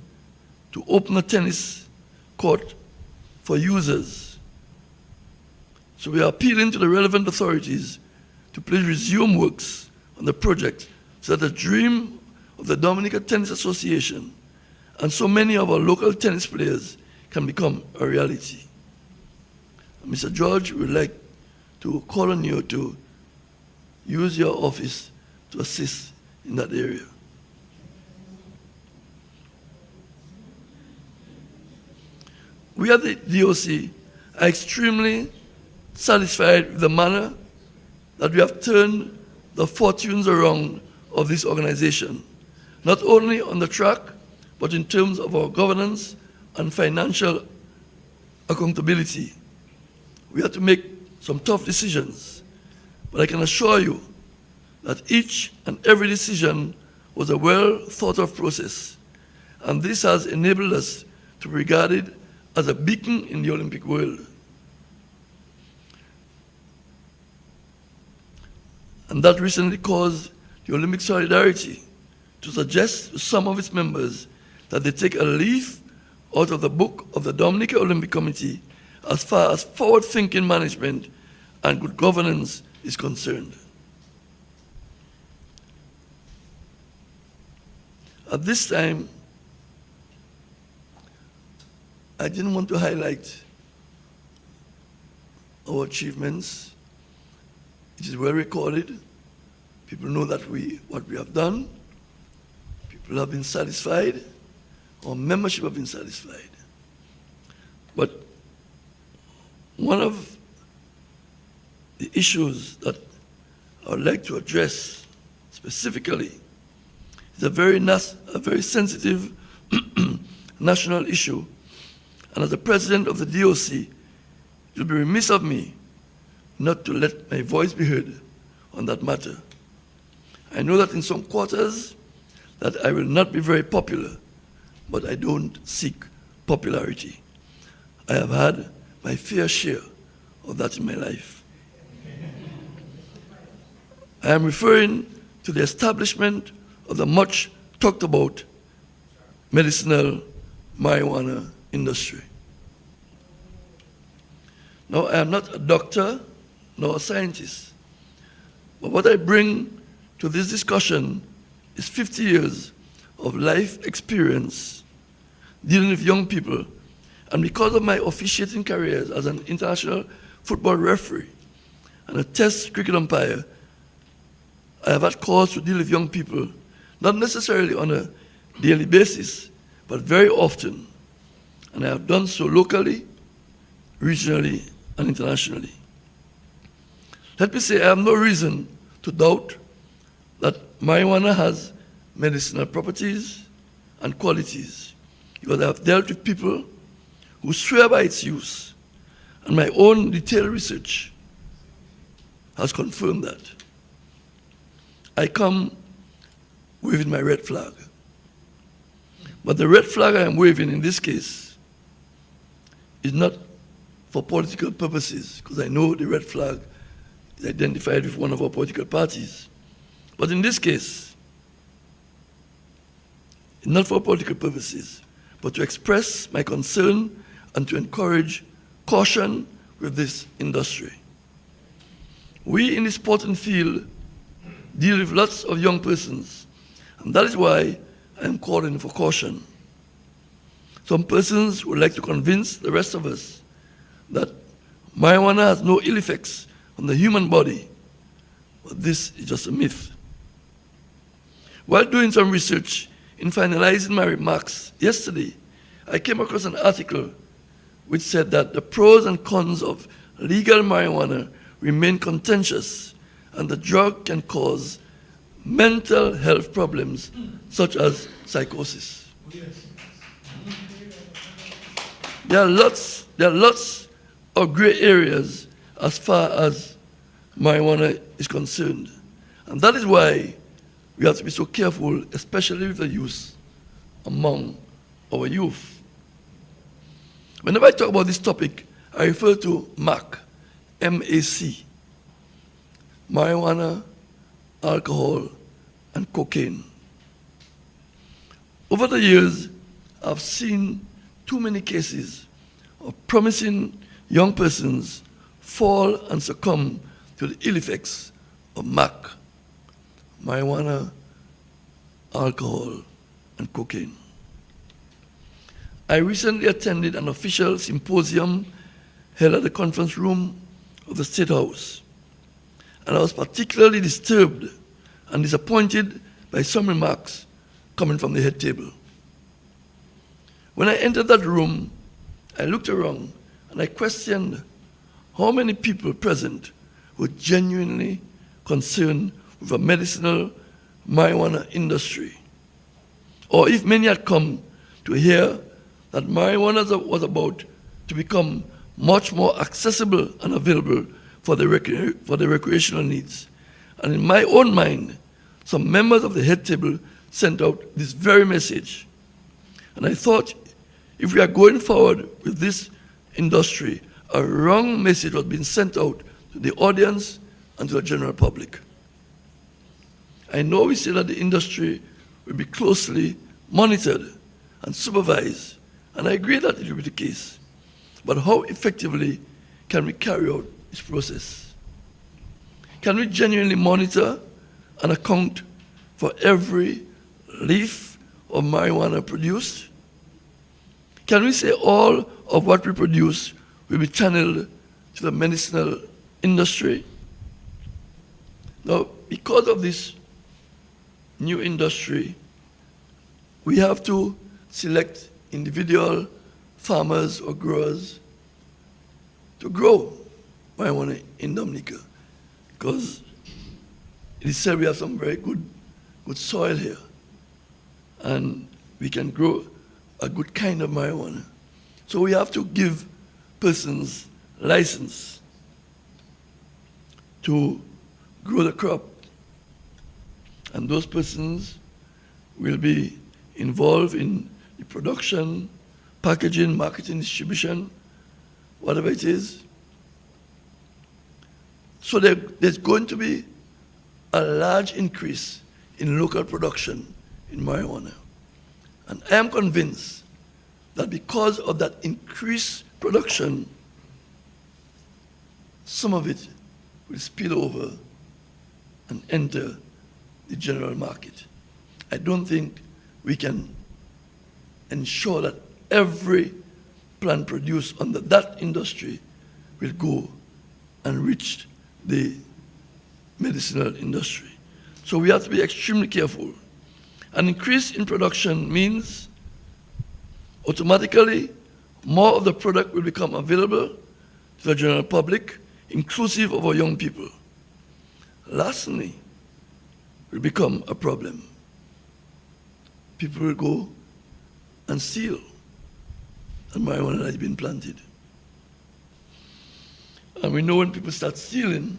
to open a tennis court for users. So we are appealing to the relevant authorities to please resume works on the project so that the dream of the Dominica Tennis Association and so many of our local tennis players can become a reality. Mr. George, we would like to call on you to use your office to assist in that area. We at the DOC are extremely satisfied with the manner that we have turned the fortunes around of this organization, not only on the track, but in terms of our governance and financial accountability. We had to make some tough decisions, but I can assure you that each and every decision was a well thought of process, and this has enabled us to be regarded as a beacon in the Olympic world. And that recently caused the Olympic Solidarity to suggest to some of its members that they take a leaf out of the book of the Dominica Olympic Committee as far as forward-thinking management and good governance is concerned. At this time, I didn't want to highlight our achievements. It is well recorded. People know that what we have done. People have been satisfied. Our membership have been satisfied. But one of the issues that I would like to address specifically is a very sensitive national issue. And as the president of the DOC, it would be remiss of me not to let my voice be heard on that matter. I know that in some quarters that I will not be very popular, but I don't seek popularity. I have had my fair share of that in my life. I am referring to the establishment of the much talked about medicinal marijuana industry. Now, I am not a doctor nor a scientist, but what I bring to this discussion is 50 years of life experience dealing with young people, and because of my officiating careers as an international football referee and a test cricket umpire, I have had cause to deal with young people, not necessarily on a daily basis, but very often. And I have done so locally, regionally, and internationally. Let me say I have no reason to doubt that marijuana has medicinal properties and qualities, because I have dealt with people who swear by its use, and my own detailed research has confirmed that. I come waving my red flag. But the red flag I am waving in this case is not for political purposes, because I know the red flag is identified with one of our political parties. But in this case, it's not for political purposes, but to express my concern and to encourage caution with this industry. We in the sporting field deal with lots of young persons, and that is why I am calling for caution. Some persons would like to convince the rest of us that marijuana has no ill effects on the human body, but this is just a myth. While doing some research in finalizing my remarks yesterday, I came across an article which said that the pros and cons of legal marijuana remain contentious, and the drug can cause mental health problems such as psychosis. There are lots of gray areas as far as marijuana is concerned. And that is why we have to be so careful, especially with the use among our youth. Whenever I talk about this topic, I refer to MAC, M-A-C, marijuana, alcohol, and cocaine. Over the years, I've seen too many cases of promising young persons fall and succumb to the ill effects of MAC, marijuana, alcohol, and cocaine. I recently attended an official symposium held at the conference room of the State House, and I was particularly disturbed and disappointed by some remarks coming from the head table. When I entered that room, I looked around and I questioned how many people present were genuinely concerned with the medicinal marijuana industry, or if many had come to hear that marijuana was about to become much more accessible and available for the recreational needs. And in my own mind, some members of the head table sent out this very message. And I thought, if we are going forward with this industry, a wrong message was being sent out to the audience and to the general public. I know we say that the industry will be closely monitored and supervised, and I agree that it will be the case. But how effectively can we carry out this process? Can we genuinely monitor and account for every leaf of marijuana produced? Can we say all of what we produce will be channeled to the medicinal industry? Now, because of this new industry, we have to select individual farmers or growers to grow marijuana in Dominica, because it is said we have some very good soil here, and we can grow a good kind of marijuana. So we have to give persons license to grow the crop, and those persons will be involved in the production, packaging, marketing, distribution, whatever it is. So there's going to be a large increase in local production in marijuana. And I am convinced that because of that increased production, some of it will spill over and enter the general market. I don't think we can ensure that every plant produced under that industry will go and reach the medicinal industry. So we have to be extremely careful. An increase in production means automatically more of the product will become available to the general public, inclusive of our young people. Larceny will become a problem. People will go and steal the marijuana that has been planted. And we know when people start stealing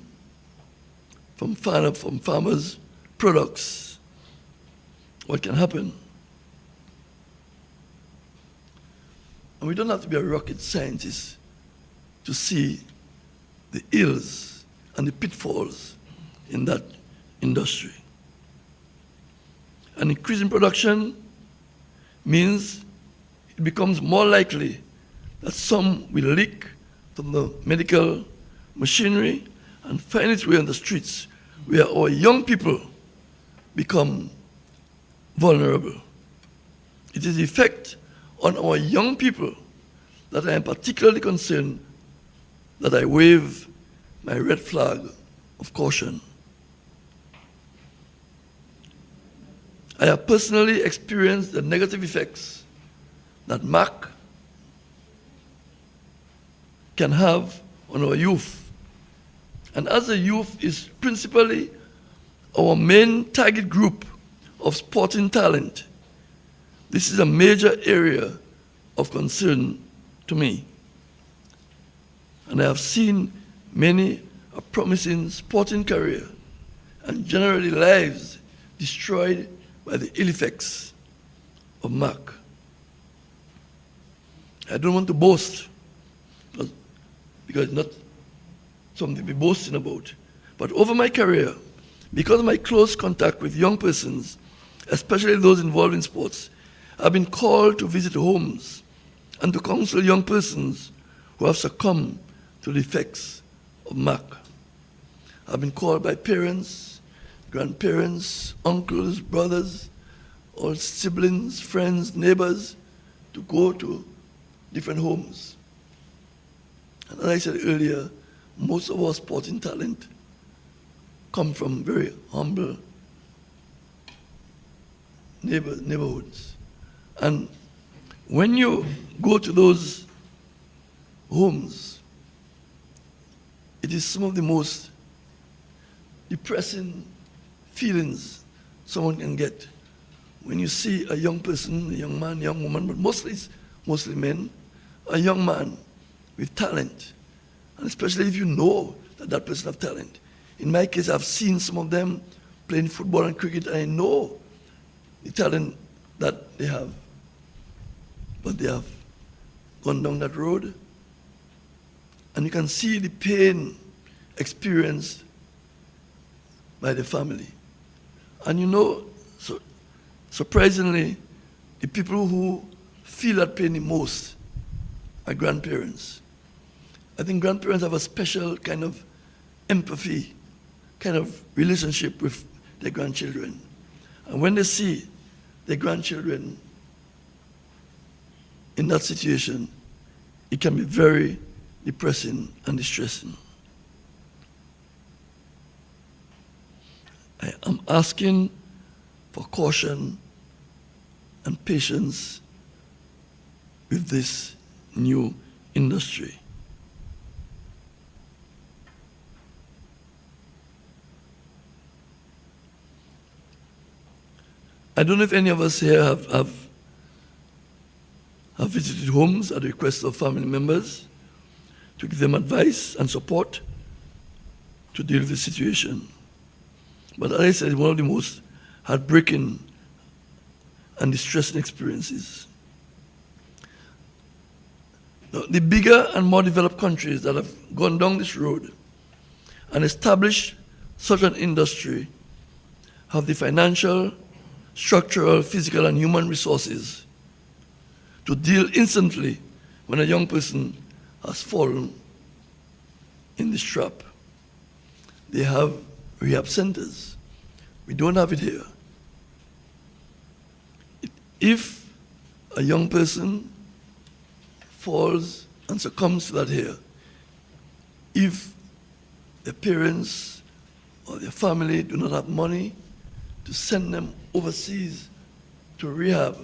from farmers' products, what can happen. And we don't have to be a rocket scientist to see the ills and the pitfalls in that industry. An increase in production means it becomes more likely that some will leak from the medical machinery and find its way on the streets, where our young people become vulnerable. It is the effect on our young people that I am particularly concerned, that I wave my red flag of caution. I have personally experienced the negative effects that MAC can have on our youth. And as the youth is principally our main target group of sporting talent, this is a major area of concern to me. And I have seen many a promising sporting career and generally lives destroyed by the ill effects of MAC. I don't want to boast, because it's not something to be boasting about. But over my career, because of my close contact with young persons, especially those involved in sports, I've been called to visit homes and to counsel young persons who have succumbed to the effects of MAC. I've been called by parents, grandparents, uncles, brothers, all siblings, friends, neighbors, to go to different homes. And as I said earlier, most of our sporting talent come from very humble neighborhoods. And when you go to those homes, it is some of the most depressing feelings someone can get when you see a young person, a young man, young woman, but mostly men, a young man with talent, and especially if you know that that person has talent. In my case, I've seen some of them playing football and cricket, and I know the talent that they have. But they have gone down that road, and you can see the pain experienced by the family. And you know, so surprisingly, the people who feel that pain the most are grandparents. I think grandparents have a special kind of empathy, kind of relationship with their grandchildren. And when they see their grandchildren in that situation, it can be very depressing and distressing. I am asking for caution and patience with this new industry. I don't know if any of us here have visited homes at the request of family members to give them advice and support to deal with the situation. But as I said, it's one of the most heartbreaking and distressing experiences. Now, the bigger and more developed countries that have gone down this road and established such an industry have the financial, structural, physical, and human resources to deal instantly when a young person has fallen in this trap. They have rehab centers. We don't have it here. If a young person falls and succumbs to that here, if their parents or their family do not have money to send them overseas to rehab,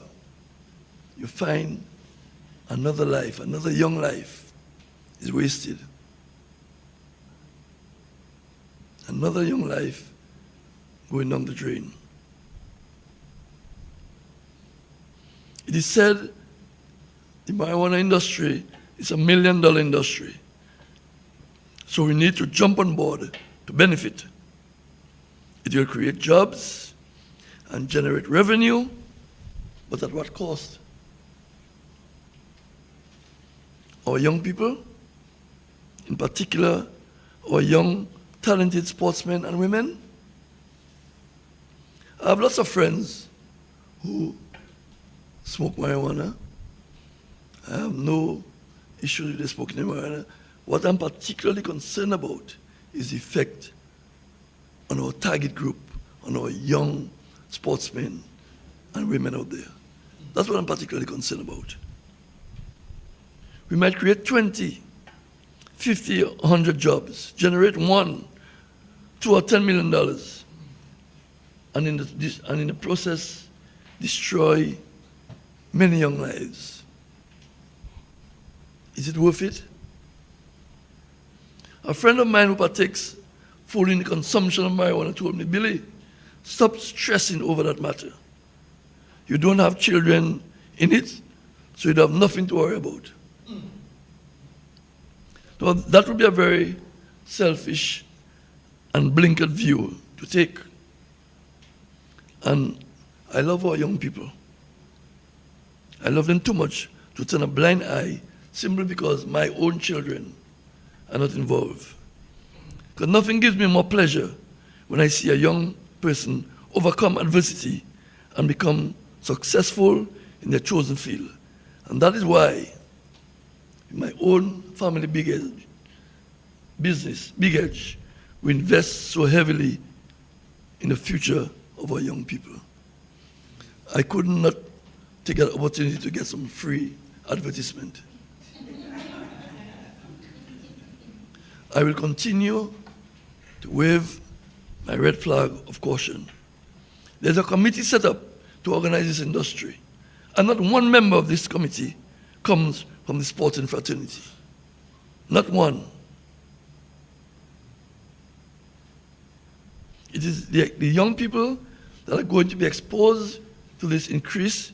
you find another life, another young life is wasted. Another young life going down the drain. It is said the marijuana industry is $1 million industry. So we need to jump on board to benefit. It will create jobs and generate revenue, but at what cost? Our young people, in particular, our young, talented sportsmen and women. I have lots of friends who smoke marijuana. I have no issue with the smoking marijuana. What I'm particularly concerned about is the effect on our target group, on our young sportsmen and women out there. That's what I'm particularly concerned about. We might create 20, 50, 100 jobs, generate $1, $2, or $10 million, and in the process, destroy many young lives. Is it worth it? A friend of mine who partakes fully in the consumption of marijuana told me, Billy, stop stressing over that matter. You don't have children in it, so you have nothing to worry about. So that would be a very selfish and blinkered view to take. And I love our young people. I love them too much to turn a blind eye simply because my own children are not involved. Because nothing gives me more pleasure when I see a young person overcome adversity and become successful in their chosen field. And that is why in my own family Big Edge business, Big Edge, we invest so heavily in the future of our young people. I could not take an opportunity to get some free advertisement. I will continue to wave my red flag of caution. There's a committee set up to organize this industry, and not one member of this committee comes from the sporting fraternity. Not one. It is the young people that are going to be exposed to this increase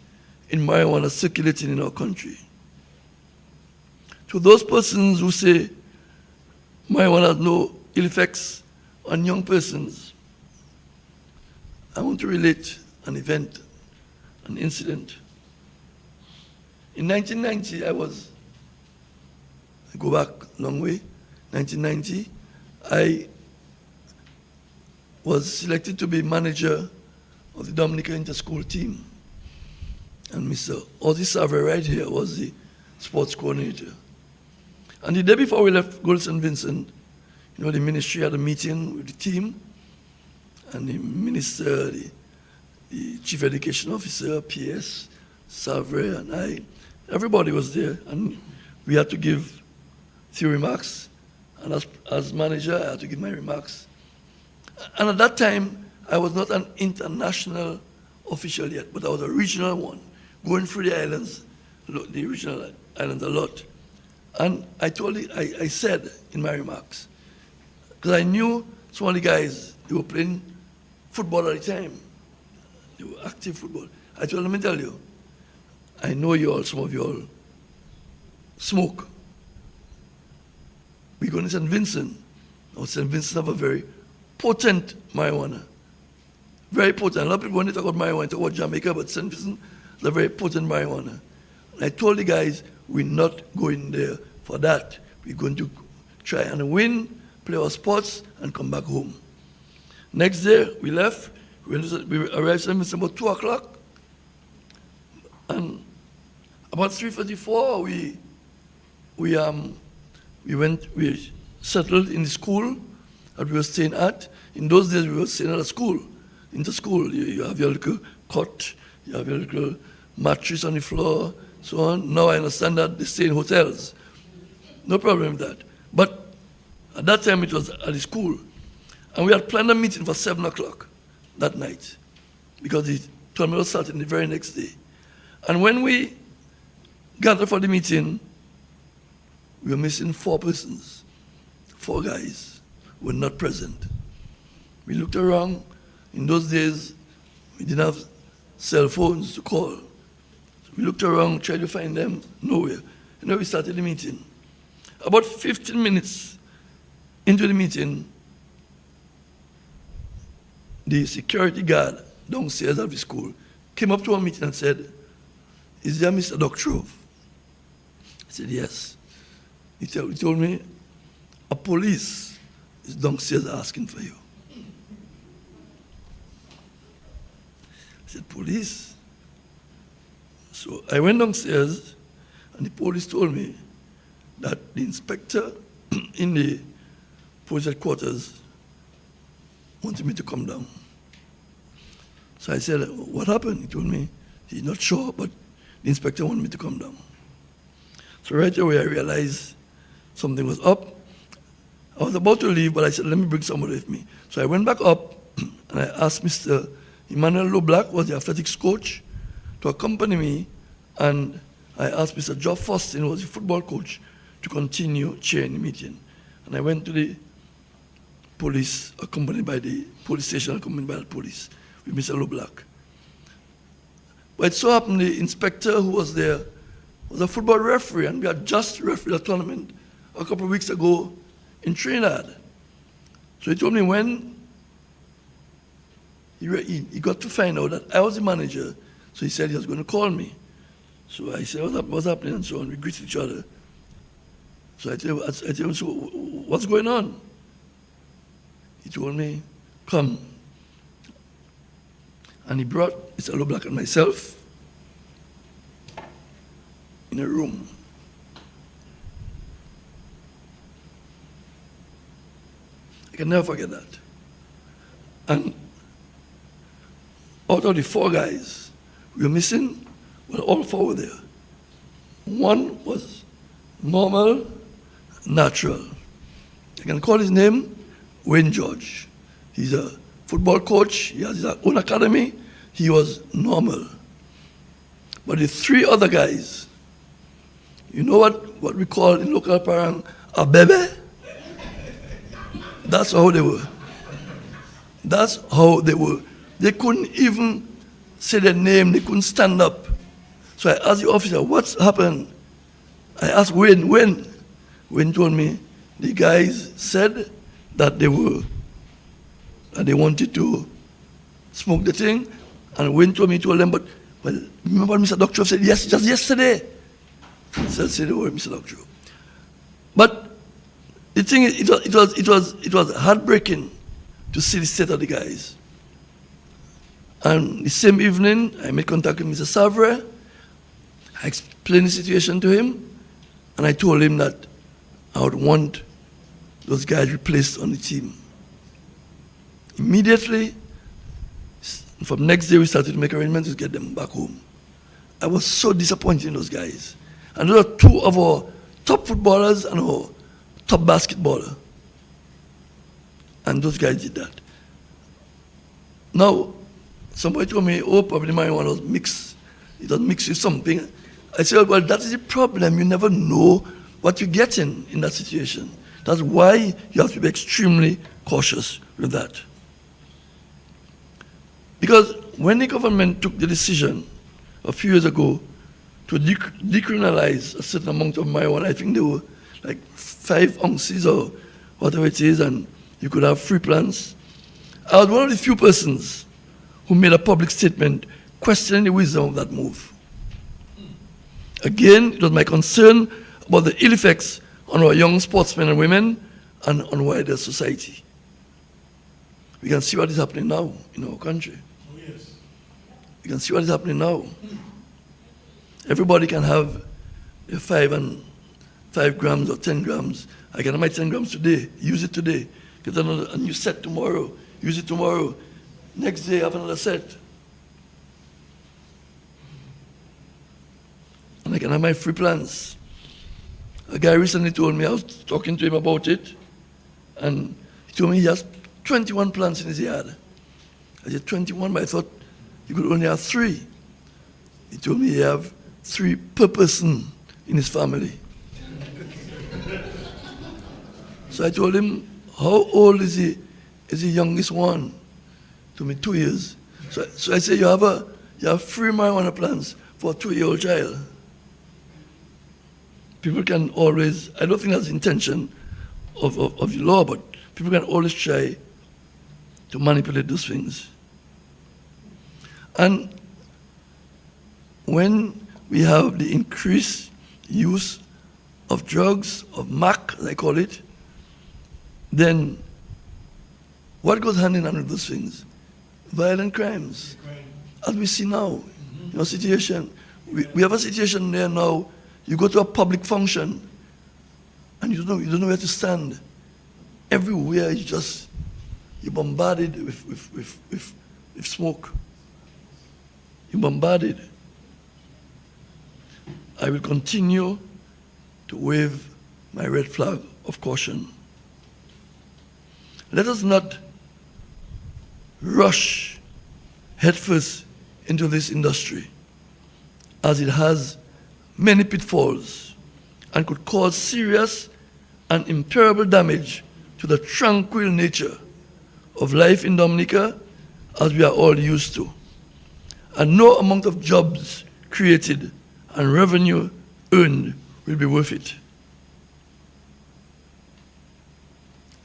in marijuana circulating in our country. To those persons who say marijuana has no ill effects on young persons, I want to relate an event, an incident. In 1990, I go back a long way, 1990, I was selected to be manager of the Dominica inter-school team. And Mr. Ozzy Savre right here was the sports coordinator. And the day before we left Gold St. Vincent, you know, the ministry had a meeting with the team, and the minister, the chief education officer, PS, Savre, and I, everybody was there, and we had to give few remarks. And as manager, I had to give my remarks. And at that time, I was not an international official yet, but I was a regional one, going through the islands, the regional islands a lot. And I said in my remarks, because I knew some of the guys, they were playing football at the time. They were active football. I told them, let me tell you, I know you all, some of you all, smoke. We go to St. Vincent. Now, St. Vincent have a very potent marijuana. Very potent. A lot of people, when they talk about marijuana, talk about Jamaica, but St. Vincent is a very potent marijuana. And I told the guys, we're not going there for that. We're going to try and win, play our sports, and come back home. Next day, we left. We arrived at about 2 o'clock. And about 3:34, we settled in the school that we were staying at. In those days, we were staying at a school, inter-school. You have your little cot, you have your little mattress on the floor, so on. Now I understand that they stay in hotels. No problem with that. But at that time, it was at the school. And we had planned a meeting for 7 o'clock that night, because the tournament was starting the very next day. And when we gathered for the meeting, we were missing 4 persons. 4 guys were not present. We looked around. In those days, we didn't have cell phones to call. So we looked around, tried to find them, nowhere. And then we started the meeting. About 15 minutes into the meeting, the security guard downstairs of the school came up to our meeting and said, "Is there Mr. Doctrove?" I said, "Yes." He told me, "A police is downstairs asking for you." I said, "Police?" So I went downstairs, and the police told me that the inspector in the police headquarters wanted me to come down. So I said, "What happened?" He told me he's not sure, but the inspector wanted me to come down. So right away I realized something was up. I was about to leave, but I said, "Let me bring somebody with me." So I went back up, and I asked Mr. Emmanuel Loblack, was the athletics coach, to accompany me, and I asked Mr. Geoff Fostin, who was the football coach, to continue chairing the meeting. And I went to the police, accompanied by the police station, accompanied by the police, with Mr. Loblack. But it so happened the inspector who was there was a football referee, and we had just refereed a tournament a couple of weeks ago in Trinidad. So he told me when he got to find out that I was the manager, so he said he was going to call me. So I said, "What's happening?" and so on. We greeted each other. So I told him, "So what's going on?" He told me, "Come." And he brought Mr. Loblack and myself in a room. I can never forget that. And out of the 4 guys, we were missing Well, all four were there. One was normal, natural. I can call his name Wayne George. He's a football coach. He has his own academy. He was normal. But the three other guys, you know what we call in local parang a bebe? That's how they were. That's how they were. They couldn't even say their name. They couldn't stand up. So I asked the officer, what's happened? I asked Wayne. Wayne told me the guys said that they wanted to smoke the thing, and Wayne told them, but well, remember Mr. Doctor said yes, just yesterday. So I said the word, Mr. Doctor. But the thing is, it was heartbreaking to see the state of the guys. And the same evening, I made contact with Mr. Savre. I explained the situation to him, and I told him that I would want those guys replaced on the team. Immediately, from next day, we started to make arrangements to get them back home. I was so disappointed in those guys. And those are two of our top footballers and our top basketballer. And those guys did that. Now, somebody told me, oh, probably marijuana was mixed. It was mixed with something. I said, well, that is the problem. You never know what you're getting in that situation. That's why you have to be extremely cautious with that. Because when the government took the decision a few years ago to decriminalize a certain amount of marijuana, I think there were like 5 ounces or whatever it is, and you could have free plants. I was one of the few persons who made a public statement questioning the wisdom of that move. Again, it was my concern about the ill effects on our young sportsmen and women and on wider society. We can see what is happening now in our country. Oh, yes. You can see what is happening now. Everybody can have 5 grams or 10 grams. I can have my 10 grams today, use it today. Get a new set tomorrow, use it tomorrow. Next day, have another set. And I can have my free plants. A guy recently told me, I was talking to him about it, and he told me he has 21 plants in his yard. I said, 21, but I thought he could only have 3. He told me he have 3 per person in his family. So I told him, how old is he? Is the youngest one? To me, 2 years. So I said, you have 3 marijuana plants for a 2-year-old child. People can always, I don't think that's the intention of the law, but people can always try to manipulate those things. And when we have the increased use of drugs, of MAC, as I call it, then what goes hand in hand with those things? Violent crimes, as we see now. In our situation, we have a situation there now. You go to a public function, and you don't know where to stand. Everywhere you're bombarded with smoke. You're bombarded. I will continue to wave my red flag of caution. Let us not rush headfirst into this industry, as it has many pitfalls and could cause serious and irreparable damage to the tranquil nature of life in Dominica, as we are all used to. And no amount of jobs created and revenue earned will be worth it.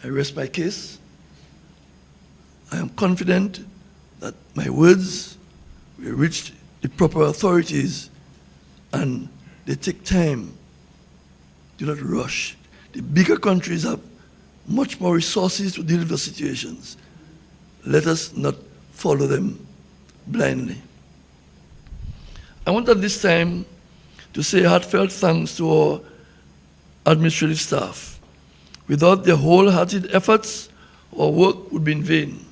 I rest my case. I am confident that my words will reach the proper authorities, and they take time. Do not rush. The bigger countries have much more resources to deal with the situations. Let us not follow them blindly. I want at this time to say heartfelt thanks to our administrative staff. Without their wholehearted efforts, our work would be in vain.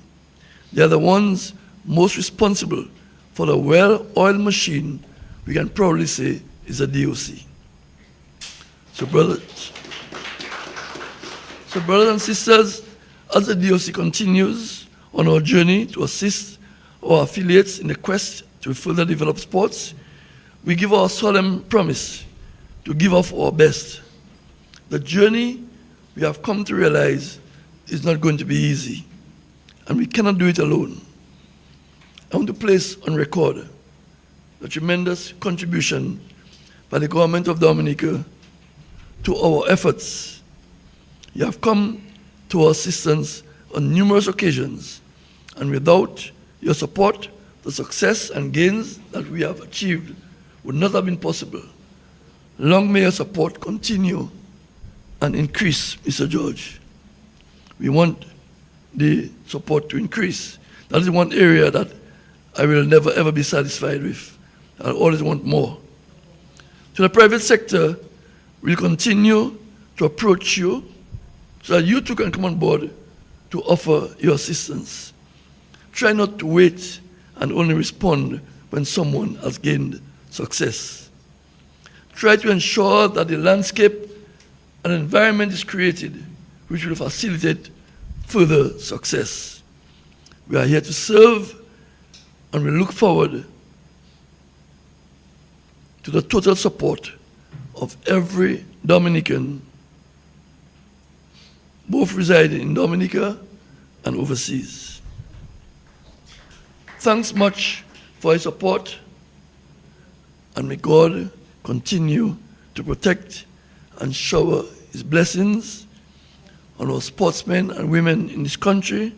They are the ones most responsible for the well-oiled machine we can proudly say is a DOC. So brothers and sisters, as the DOC continues on our journey to assist our affiliates in the quest to further develop sports, we give our solemn promise to give of our best. The journey we have come to realize is not going to be easy, and we cannot do it alone. I want to place on record the tremendous contribution by the government of Dominica to our efforts. You have come to our assistance on numerous occasions, and without your support, the success and gains that we have achieved would not have been possible. Long may your support continue and increase, Mr. George. We want the support to increase. That is one area that I will never ever be satisfied with. I always want more. To the private sector, we'll continue to approach you so that you too can come on board to offer your assistance. Try not to wait and only respond when someone has gained success. Try to ensure that the landscape and environment is created which will facilitate further success. We are here to serve, and we look forward to the total support of every Dominican, both residing in Dominica and overseas. Thanks much for your support, and may God continue to protect and shower his blessings on our sportsmen and women in this country,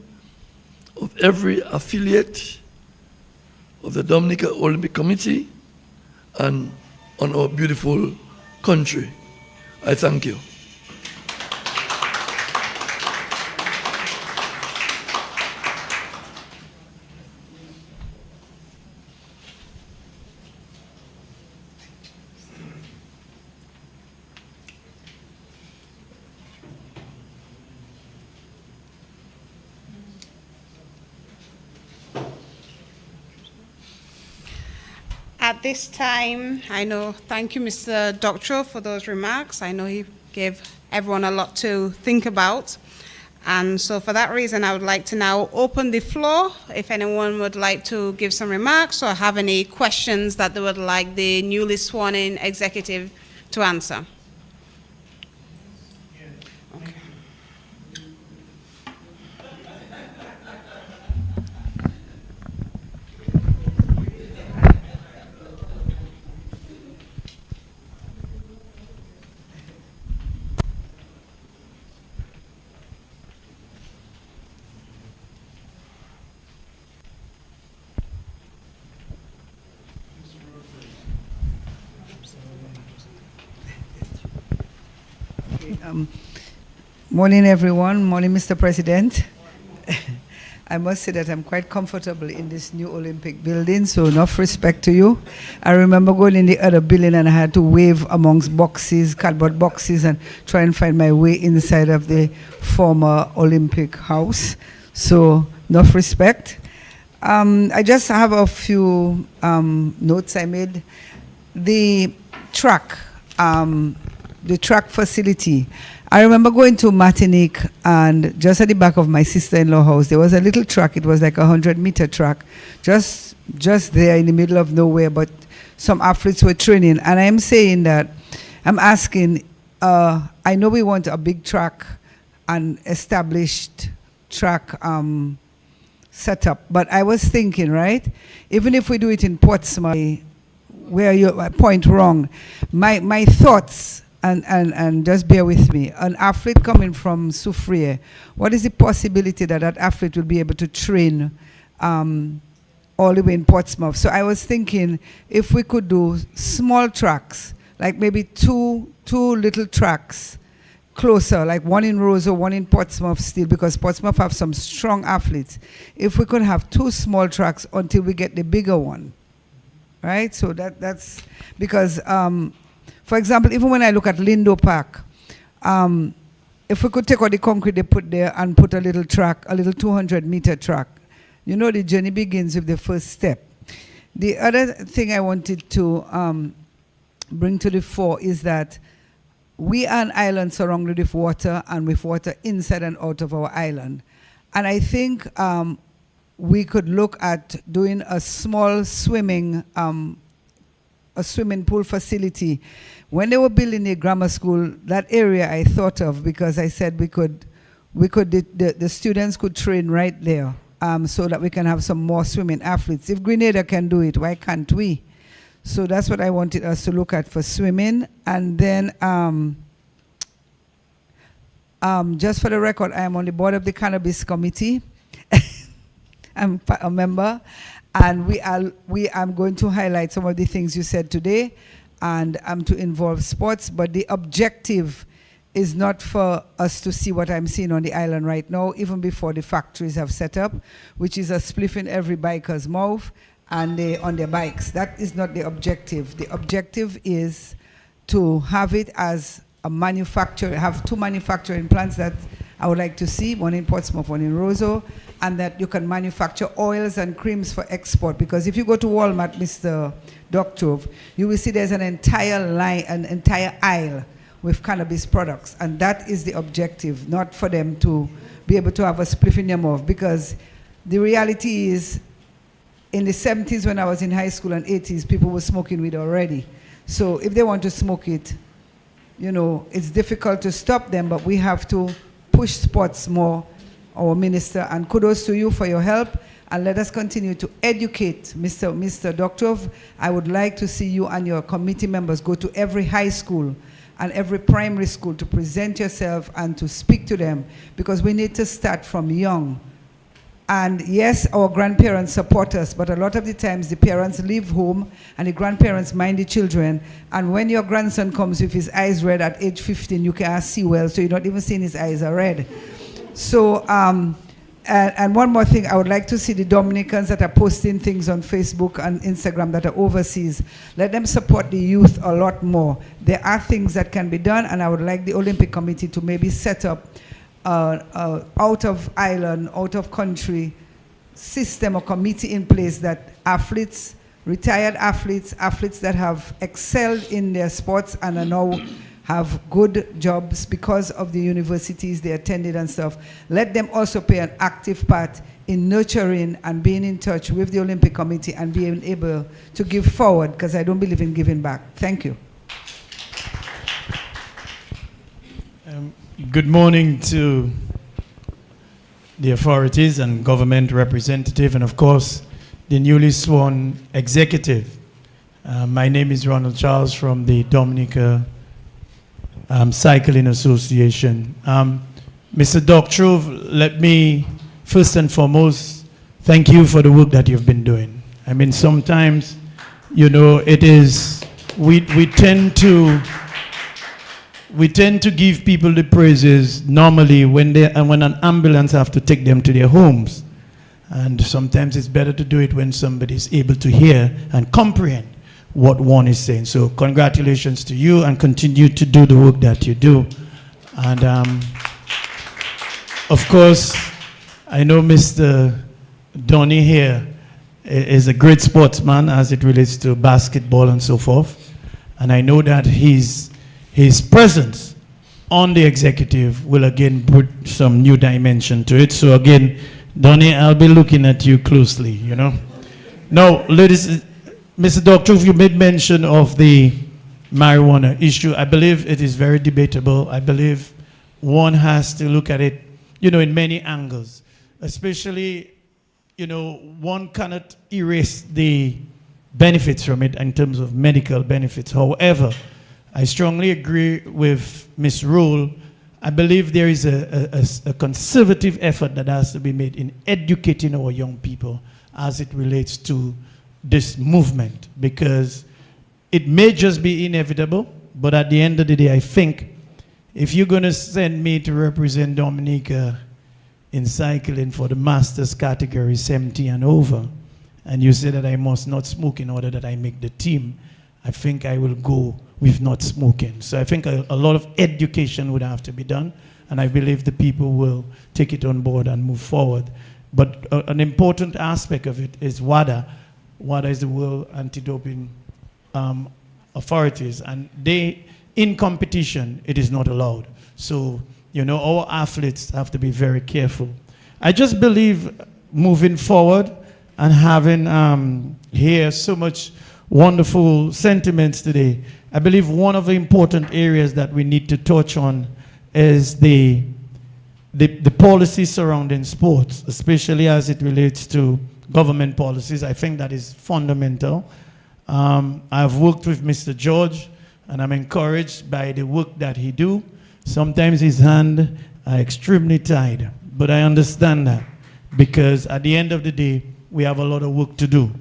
of every affiliate of the Dominica Olympic Committee, and on our beautiful country. I thank you. At this time, thank you, Mr. Doctor, for those remarks. I know he gave everyone a lot to think about. And so for that reason, I would like to now open the floor. If anyone would like to give some remarks or have any questions that they would like the newly sworn-in executive to answer. Morning, everyone. Morning, Mr. President. I must say that I'm quite comfortable in this new Olympic building, so enough respect to you. I remember going in the other building and I had to wave amongst boxes, cardboard boxes, and try and find my way inside of the former Olympic house. So enough respect. I just have a few notes I made. The track facility. I remember going to Martinique, and just at the back of my sister-in-law house, there was a little track. It was like a 100-meter track, just there in the middle of nowhere, but some athletes were training. And I'm saying that, I'm asking, I know we want a big track, an established track setup, but I was thinking, right, even if we do it in Portsmouth, where you point wrong, my thoughts, and just bear with me, an athlete coming from Soufriere, what is the possibility that that athlete will be able to train all the way in Portsmouth? So I was thinking if we could do small tracks, like maybe two little tracks closer, like one in Roseau, one in Portsmouth still, because Portsmouth have some strong athletes. If we could have two small tracks until we get the bigger one, right? So that's because, for example, even when I look at Lindo Park, if we could take all the concrete they put there and put a little track, a little 200-meter track, you know the journey begins with the first step. The other thing I wanted to bring to the fore is that we are an island surrounded with water and with water inside and out of our island. And I think we could look at doing a small swimming pool facility. When they were building the grammar school, that area I thought of because I said the students could train right there so that we can have some more swimming athletes. If Grenada can do it, why can't we? So that's what I wanted us to look at for swimming. And then just for the record, I am on the board of the Cannabis Committee. I'm a member. And we are going to highlight some of the things you said today and to involve sports. But the objective is not for us to see what I'm seeing on the island right now, even before the factories have set up, which is a spliff in every biker's mouth and on their bikes. That is not the objective. The objective is to have it as a manufacturer, have 2 manufacturing plants that I would like to see, one in Portsmouth, one in Roseau, and that you can manufacture oils and creams for export. Because if you go to Walmart, Mr. Doctor, you will see there's an entire line, an entire aisle with cannabis products. And that is the objective, not for them to be able to have a spliff in their mouth. Because the reality is, in the 70s when I was in high school and 80s, people were smoking weed already. So if they want to smoke it, you know, it's difficult to stop them, but we have to push sports more, our minister, and kudos to you for your help, and let us continue to educate. Mr. Doctor, I would like to see you and your committee members go to every high school and every primary school to present yourself and to speak to them, because we need to start from young. And yes, our grandparents support us, but a lot of the times the parents leave home and the grandparents mind the children. And when your grandson comes with his eyes red at age 15, you can't see well, so you're not even seeing his eyes are red. So, and one more thing, I would like to see the Dominicans that are posting things on Facebook and Instagram that are overseas. Let them support the youth a lot more. There are things that can be done, and I would like the Olympic Committee to maybe set up out of island, out of country system or committee in place that athletes, retired athletes, athletes that have excelled in their sports and are now have good jobs because of the universities they attended and stuff. Let them also play an active part in nurturing and being in touch with the Olympic Committee and being able to give forward, because I don't believe in giving back. Thank you. Good morning to the authorities and government representative, and of course the newly sworn executive. My name is Ronald Charles from the Dominica Cycling Association. Mr. Doctor, let me first and foremost thank you for the work that you've been doing. I mean, sometimes, you know, it is, we tend to give people the praises normally when an ambulance have to take them to their homes. And sometimes it's better to do it when somebody is able to hear and comprehend what one is saying. So congratulations to you, and continue to do the work that you do. And of course, I know Mr. Donny here is a great sportsman as it relates to basketball and so forth. And I know that his presence on the executive will again put some new dimension to it. So again, Donny, I'll be looking at you closely, you know. Now, ladies, Mr. Doctor, you made mention of the marijuana issue. I believe it is very debatable. I believe one has to look at it, you know, in many angles. Especially, you know, one cannot erase the benefits from it in terms of medical benefits. However, I strongly agree with Ms. Rule. I believe there is a conservative effort that has to be made in educating our young people as it relates to this movement, because it may just be inevitable, but at the end of the day, I think if you're going to send me to represent Dominica in cycling for the masters category 70 and over, and you say that I must not smoke in order that I make the team, I think I will go with not smoking. So I think a lot of education would have to be done, and I believe the people will take it on board and move forward. But an important aspect of it is WADA what is the World Anti-Doping authorities, and they, in competition, it is not allowed. So, our athletes have to be very careful. I just believe moving forward and having here so much wonderful sentiments today, I believe one of the important areas that we need to touch on is the policy surrounding sports, especially as it relates to government policies. I think that is fundamental. I've worked with Mr. George, and I'm encouraged by the work that he do. Sometimes his hands are extremely tied, but I understand that because at the end of the day, we have a lot of work to do.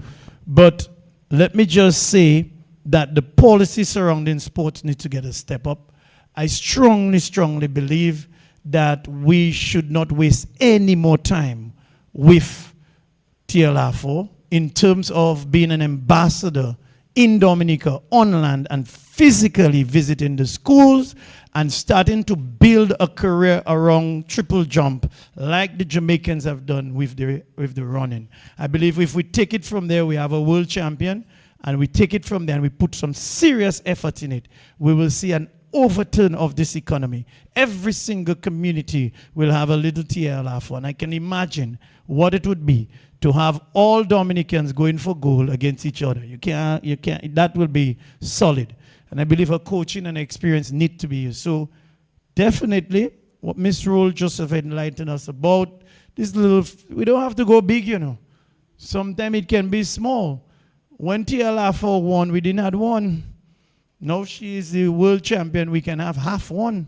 But let me just say that the policy surrounding sports needs to get a step up. I strongly, strongly believe that we should not waste any more time with TLR4 in terms of being an ambassador in Dominica on land and physically visiting the schools and starting to build a career around triple jump like the Jamaicans have done with the running. I believe if we take it from there, we have a world champion, and we take it from there and we put some serious effort in it, we will see an overturn of this economy. Every single community will have a little TLR4, and I can imagine what it would be to have all Dominicans going for goal against each other. You can't, that will be solid. And I believe her coaching and experience need to be used. So definitely what Ms. Roll just have enlightened us about, this little, we don't have to go big, Sometimes it can be small. When TLR4 won, we didn't have one. Now she is the world champion, we can have half one,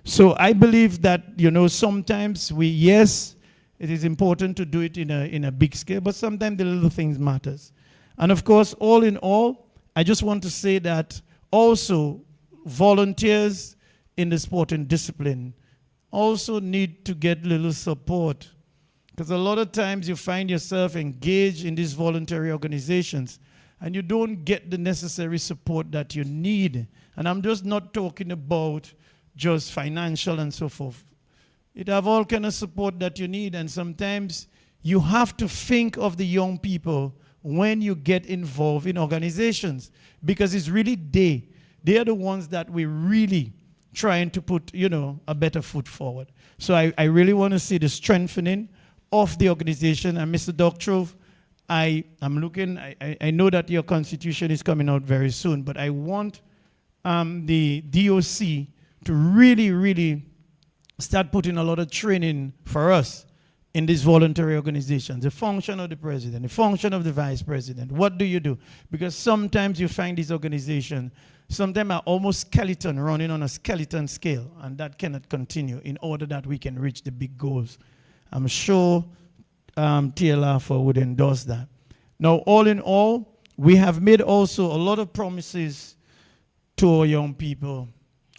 So I believe that, sometimes yes, it is important to do it in a big scale, but sometimes the little things matters. And of course, all in all, I just want to say that also volunteers in the sporting discipline also need to get little support, because a lot of times you find yourself engaged in these voluntary organizations and you don't get the necessary support that you need. And I'm just not talking about just financial and so forth. It have all kind of support that you need, and sometimes you have to think of the young people when you get involved in organizations, because it's really they are the ones that we really trying to put, a better foot forward. So I really want to see the strengthening of the organization. And Mr. Doctrove, I know that your constitution is coming out very soon, but I want the DOC to really, really start putting a lot of training for us in these voluntary organizations. The function of the president, the function of the vice president. What do you do? Because sometimes you find these organizations, sometimes are almost skeleton, running on a skeleton scale, and that cannot continue in order that we can reach the big goals. I'm sure TLR4 would endorse that. Now, all in all, we have made also a lot of promises to our young people,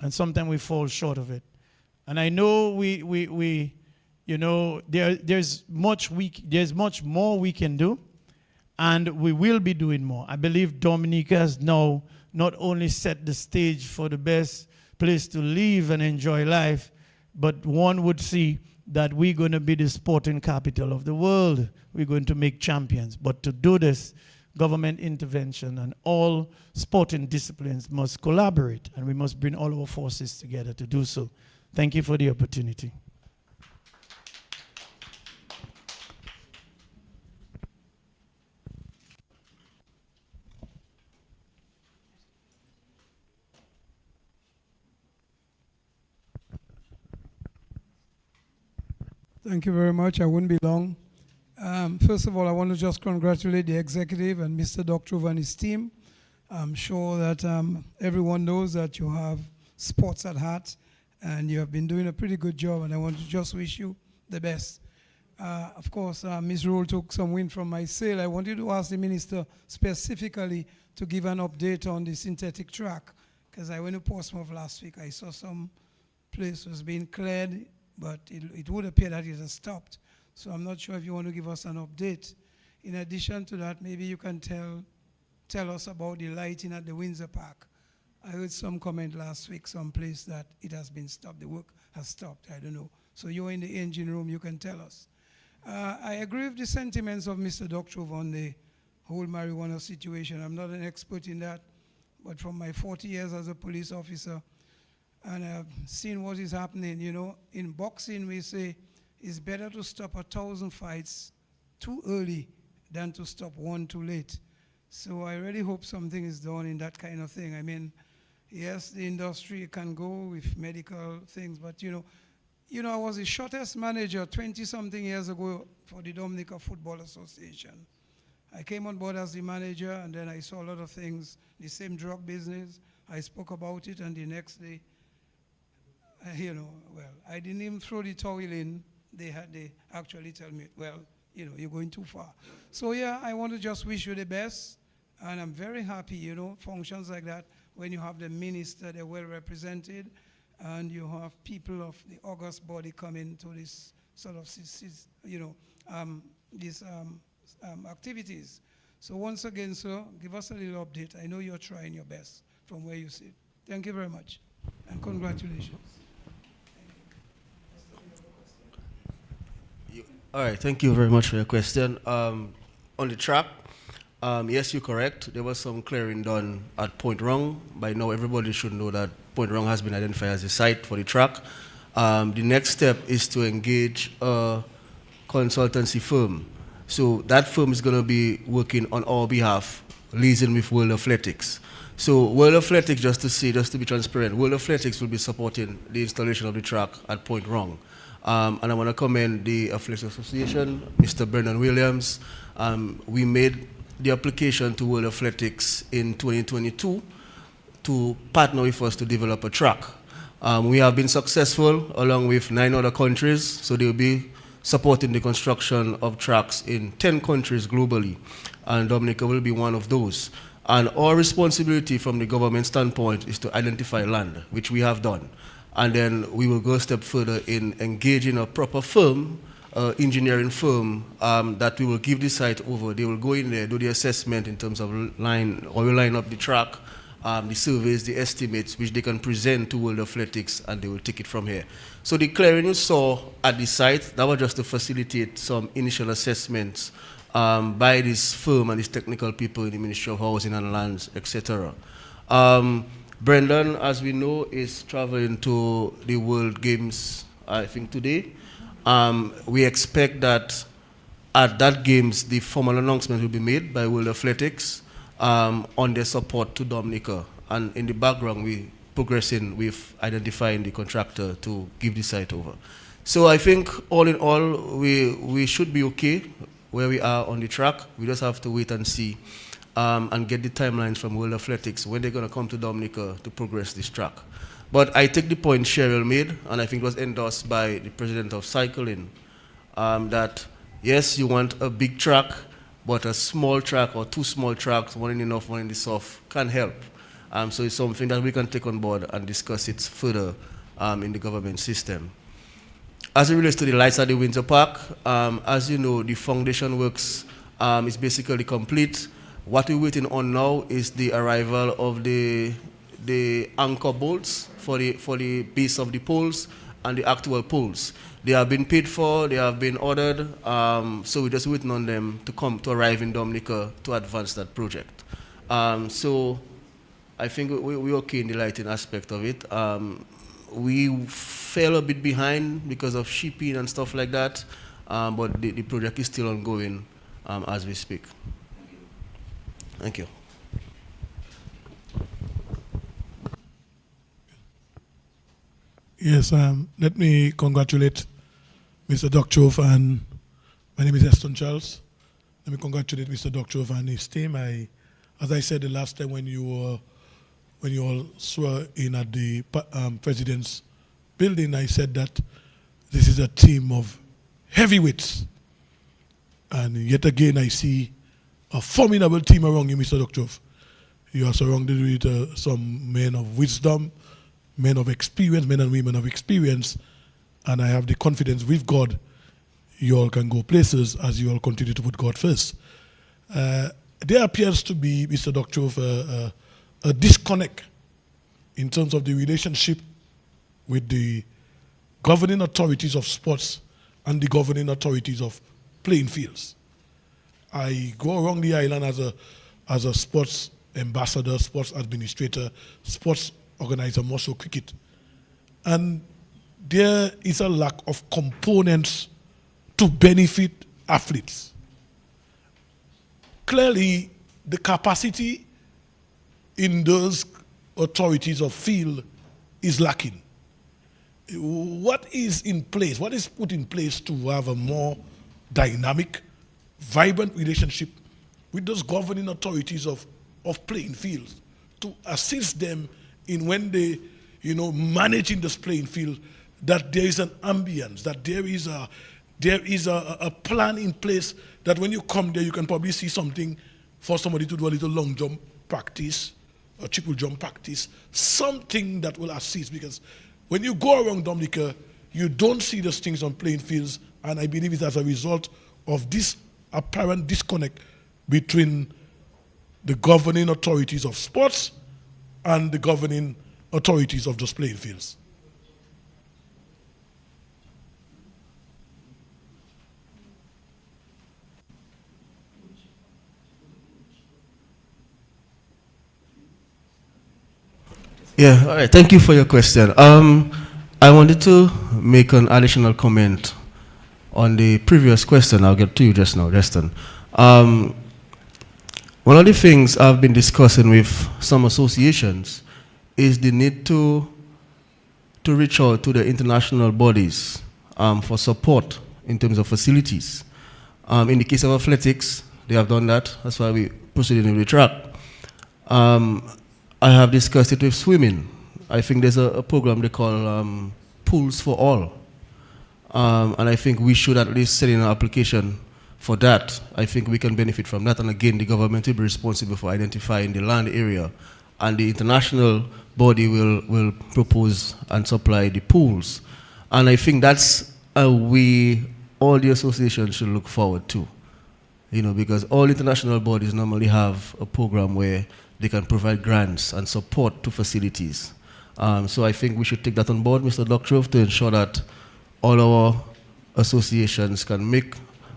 and sometimes we fall short of it. And I know there's much more we can do, and we will be doing more. I believe Dominica has now not only set the stage for the best place to live and enjoy life, but one would see that we're going to be the sporting capital of the world. We're going to make champions. But to do this, government intervention and all sporting disciplines must collaborate, and we must bring all our forces together to do so. Thank you for the opportunity. Thank you very much. I won't be long. First of all, I want to just congratulate the executive and Mr. Doctrove and his team. I'm sure that everyone knows that you have sports at heart, and you have been doing a pretty good job, and I want to just wish you the best. Of course, Ms. Roll took some wind from my sail. I wanted to ask the minister specifically to give an update on the synthetic track, because I went to Portsmouth last week. I saw some place was being cleared, but it would appear that it has stopped. So I'm not sure if you want to give us an update. In addition to that, maybe you can tell us about the lighting at the Windsor Park. I heard some comment last week, someplace that it has been stopped, the work has stopped, I don't know. So you're in the engine room, you can tell us. I agree with the sentiments of Mr. Doctrove on the whole marijuana situation. I'm not an expert in that, but from my 40 years as a police officer, and I've seen what is happening, you know. In boxing, we say it's better to stop 1,000 fights too early than to stop one too late. So I really hope something is done in that kind of thing. I mean, yes, the industry can go with medical things, but you know, I was the shortest manager 20-something years ago for the Dominica Football Association. I came on board as the manager, and then I saw a lot of things, the same drug business. I spoke about it, and the next day, well, I didn't even throw the towel in. They actually tell me, well, you're going too far. So yeah, I want to just wish you the best, and I'm very happy, functions like that, when you have the minister, they're well represented, and you have people of the august body coming to this sort of, these activities. So once again, sir, give us a little update. I know you're trying your best from where you sit. Thank you very much, and congratulations. All right, thank you very much for your question. On the track, yes, you're correct. There was some clearing done at Point Rung. By now, everybody should know that Point Rung has been identified as a site for the track. The next step is to engage a consultancy firm. So that firm is going to be working on our behalf, liaising with World Athletics. So World Athletics, just to be transparent, World Athletics will be supporting the installation of the track at Point Rung. And I want to commend the Athletics Association, Mr. Brendan Williams. We made the application to World Athletics in 2022 to partner with us to develop a track. We have been successful along with 9 other countries, so they'll be supporting the construction of tracks in 10 countries globally, and Dominica will be one of those. And our responsibility from the government standpoint is to identify land, which we have done. And then we will go a step further in engaging a proper firm, engineering firm, that we will give the site over. They will go in there, do the assessment in terms of line up the track, the surveys, the estimates, which they can present to World Athletics, and they will take it from here. So the clearing you saw at the site, that was just to facilitate some initial assessments by this firm and these technical people in the Ministry of Housing and Lands, etc. Brendan, as we know, is traveling to the World Games, I think, today. We expect that at that Games, the formal announcement will be made by World Athletics on their support to Dominica. And in the background, we're progressing with identifying the contractor to give the site over. So I think, all in all, we should be okay where we are on the track. We just have to wait and see and get the timelines from World Athletics when they're going to come to Dominica to progress this track. But I take the point Cheryl made, and I think it was endorsed by the president of cycling, that yes, you want a big track, but a small track or 2 small tracks, one in the north, one in the south, can help. So it's something that we can take on board and discuss it further in the government system. As it relates to the lights at the Winter Park, as you know, the foundation works is basically complete. What we're waiting on now is the arrival of the anchor bolts for the base of the poles and the actual poles. They have been paid for, they have been ordered, so we're just waiting on them to arrive in Dominica to advance that project. So I think we're okay in the lighting aspect of it. We fell a bit behind because of shipping and stuff like that, but the project is still ongoing as we speak. Thank you. Yes, let me congratulate Mr. Dokchov, and my name is Eston Charles. Let me congratulate Mr. Dokchov and his team. As I said the last time when you all swore in at the President's building, I said that this is a team of heavyweights. And yet again, I see a formidable team around you, Mr. Dokchov. You are surrounded with some men of wisdom, men of experience, men and women of experience, and I have the confidence with God you all can go places as you all continue to put God first. There appears to be, Mr. Dokchov, a disconnect in terms of the relationship with the governing authorities of sports and the governing authorities of playing fields. I go around the island as a sports ambassador, sports administrator, sports organizer, more so cricket. And there is a lack of components to benefit athletes. Clearly, the capacity in those authorities of field is lacking. What is in place, what is put in place to have a more dynamic, vibrant relationship with those governing authorities of playing fields to assist them in when they, managing this playing field, that there is an ambience, that there is a plan in place that when you come there, you can probably see something for somebody to do a little long jump practice, a triple jump practice, something that will assist, because when you go around Dominica, you don't see those things on playing fields, and I believe it's as a result of this apparent disconnect between the governing authorities of sports and the governing authorities of those playing fields. Yeah, all right. Thank you for your question. I wanted to make an additional comment on the previous question. I'll get to you just now, Justin. One of the things I've been discussing with some associations is the need to reach out to the international bodies for support in terms of facilities. In the case of athletics, they have done that. That's why we proceeded with the track. I have discussed it with swimming. I think there's a program they call Pools for All. And I think we should at least set in an application for that. I think we can benefit from that. And again, the government will be responsible for identifying the land area. And the international body will propose and supply the pools. And I think that's a way all the associations should look forward to. Because all international bodies normally have a program where they can provide grants and support to facilities. So I think we should take that on board, Mr. Doctrove, to ensure that all our associations can make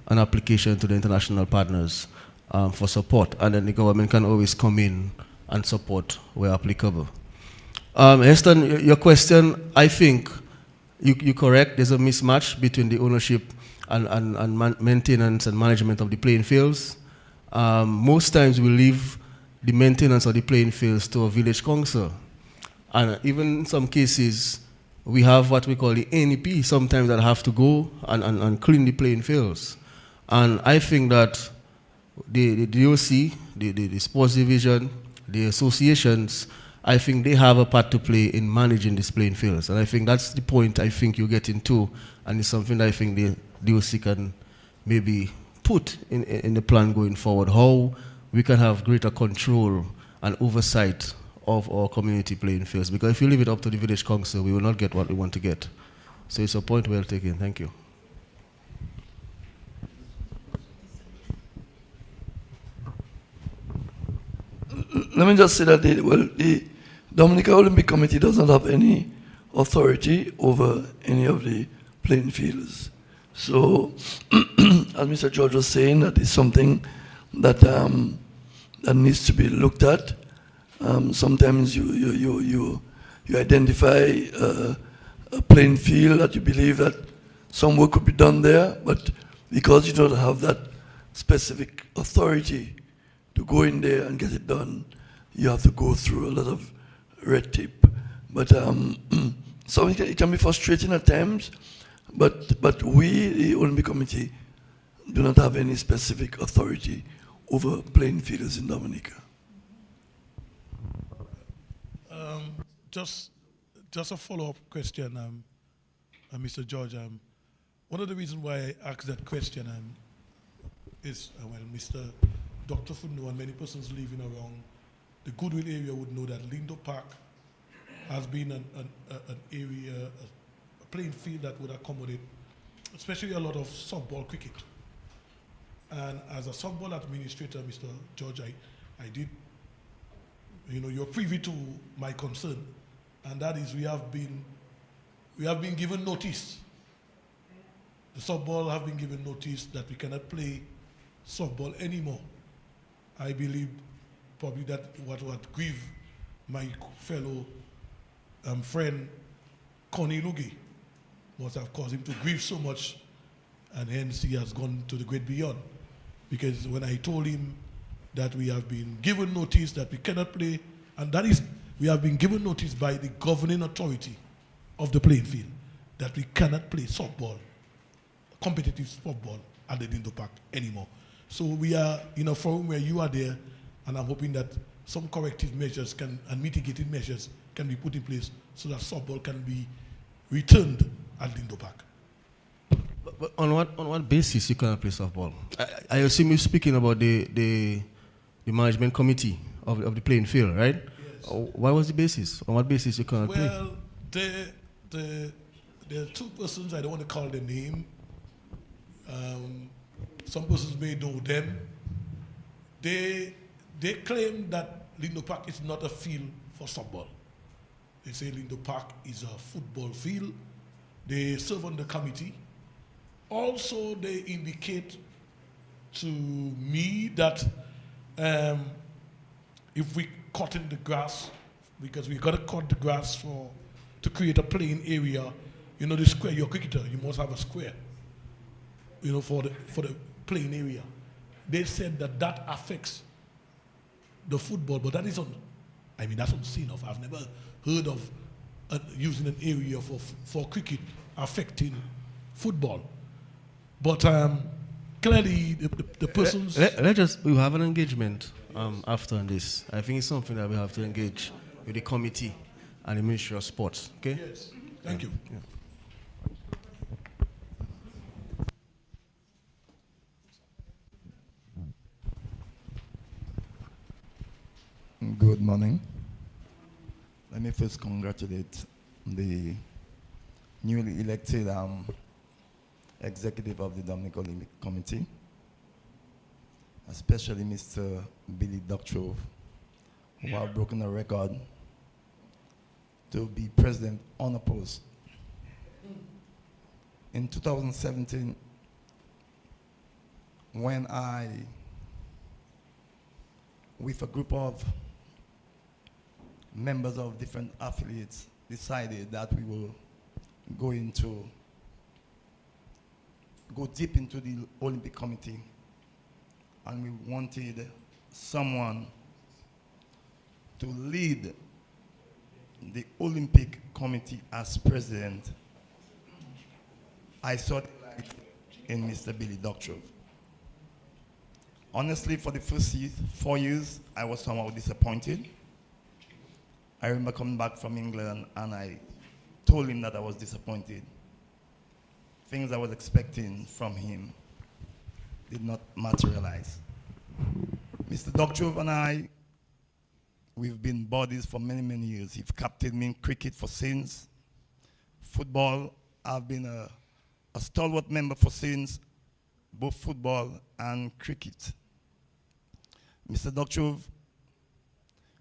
an application to the international partners for support, and then the government can always come in and support where applicable. Heston, your question, I think you're correct. There's a mismatch between the ownership and maintenance and management of the playing fields. Most times we leave the maintenance of the playing fields to a village council. And even in some cases, we have what we call the NEP sometimes that have to go and clean the playing fields. And I think that the DOC, the sports division, the associations, I think they have a part to play in managing these playing fields. And I think that's the point I think you're getting to, and it's something that I think the DOC can maybe put in the plan going forward, how we can have greater control and oversight of our community playing fields. Because if you leave it up to the village council, we will not get what we want to get. So it's a point well taken. Thank you. Let me just say that the Dominica Olympic Committee does not have any authority over any of the playing fields. So, as Mr. George was saying, that is something that that needs to be looked at. Sometimes you identify a playing field that you believe that some work could be done there, but because you don't have that specific authority to go in there and get it done, you have to go through a lot of red tape. But so it can be frustrating at times, but we, the Olympic Committee, do not have any specific authority over playing fields in Dominica. Just a follow-up question, Mr. George. One of the reasons why I asked that question is, well, Mr. Dr. Fundo and many persons living around the Goodwill area would know that Lindo Park has been an area, a playing field that would accommodate especially a lot of softball cricket. And as a softball administrator, Mr. George, I did, you're privy to my concern, and that is we have been given notice. The softball have been given notice that we cannot play softball anymore. I believe probably that what grieved my fellow friend Connie Lugie must have caused him to grieve so much, and hence he has gone to the great beyond. Because when I told him that we have been given notice that we cannot play, and that is, we have been given notice by the governing authority of the playing field that we cannot play softball, competitive softball at the Lindo Park anymore. So we are in a forum where you are there, and I'm hoping that some corrective measures and mitigating measures can be put in place so that softball can be returned at Lindo Park. But on what basis you cannot play softball? I assume you're speaking about the management committee of the playing field, right? Yes. What was the basis? On what basis you cannot play? Well, there are two persons, I don't want to call their name. Some persons may know them. They claim that Lindo Park is not a field for softball. They say Lindo Park is a football field. They serve on the committee. Also, they indicate to me that if we cut in the grass, because we got to cut the grass to create a playing area, you know, the square, you're a cricketer, you must have a square, you know, for the playing area. They said that affects the football, but that is that's unseen of. I've never heard of using an area for cricket affecting football. But clearly, the persons... We have an engagement after this. I think it's something that we have to engage with the committee and the Ministry of Sports. Okay? Yes. Thank you. Yeah. Good morning. Let me first congratulate the newly elected executive of the Dominica Olympic Committee, especially Mr. Billy Doctrove, who have broken a record to be president on a post. In 2017, when I, with a group of members of different affiliates, decided that we will go deep into the Olympic Committee, and we wanted someone to lead the Olympic Committee as president. I saw the light in Mr. Billy Doctrove. Honestly, for the first 4 years, I was somehow disappointed. I remember coming back from England and I told him that I was disappointed. Things I was expecting from him did not materialize. Mr. Doctrove and I, we've been buddies for many, many years. He's captained me in cricket for Saints. Football, I've been a stalwart member for Saints, both football and cricket. Mr. Doctrove,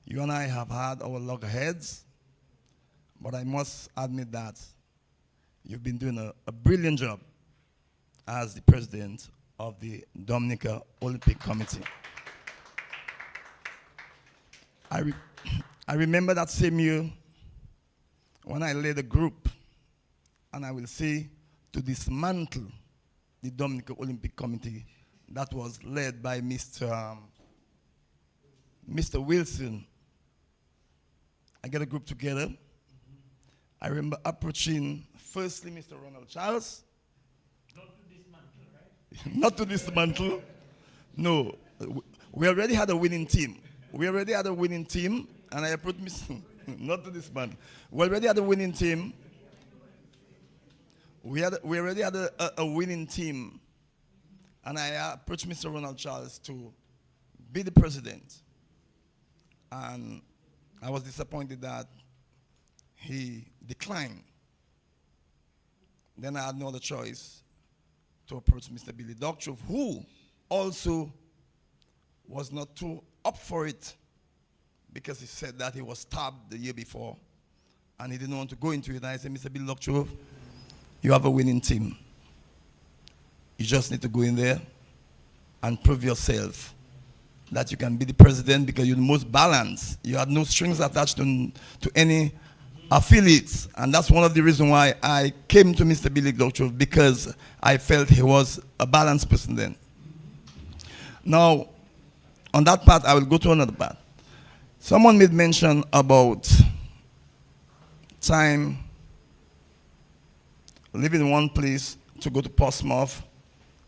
you and I have had our loggerheads, but I must admit that you've been doing a brilliant job as the president of the Dominica Olympic Committee. I remember that same year when I led a group, and I will say, to dismantle the Dominica Olympic Committee that was led by Mr. Wilson. I get a group together. I remember approaching, firstly, Mr. Ronald Charles. Not to dismantle, right? Not to dismantle. No. We already had a winning team. And I approached Mr. not to dismantle. We already had a winning team. We already had a winning team. And I approached Mr. Ronald Charles to be the president. And I was disappointed that he declined. Then I had no other choice to approach Mr. Billy Doctrove, who also was not too up for it, because he said that he was stabbed the year before and he didn't want to go into it. And I said, Mr. Billy Doctrove, you have a winning team. You just need to go in there and prove yourself that you can be the president because you're the most balanced. You had no strings attached to any affiliates. And that's one of the reasons why I came to Mr. Billy Doctor, because I felt he was a balanced person then. Now, on that part, I will go to another part. Someone made mention about time, living in one place to go to Portsmouth,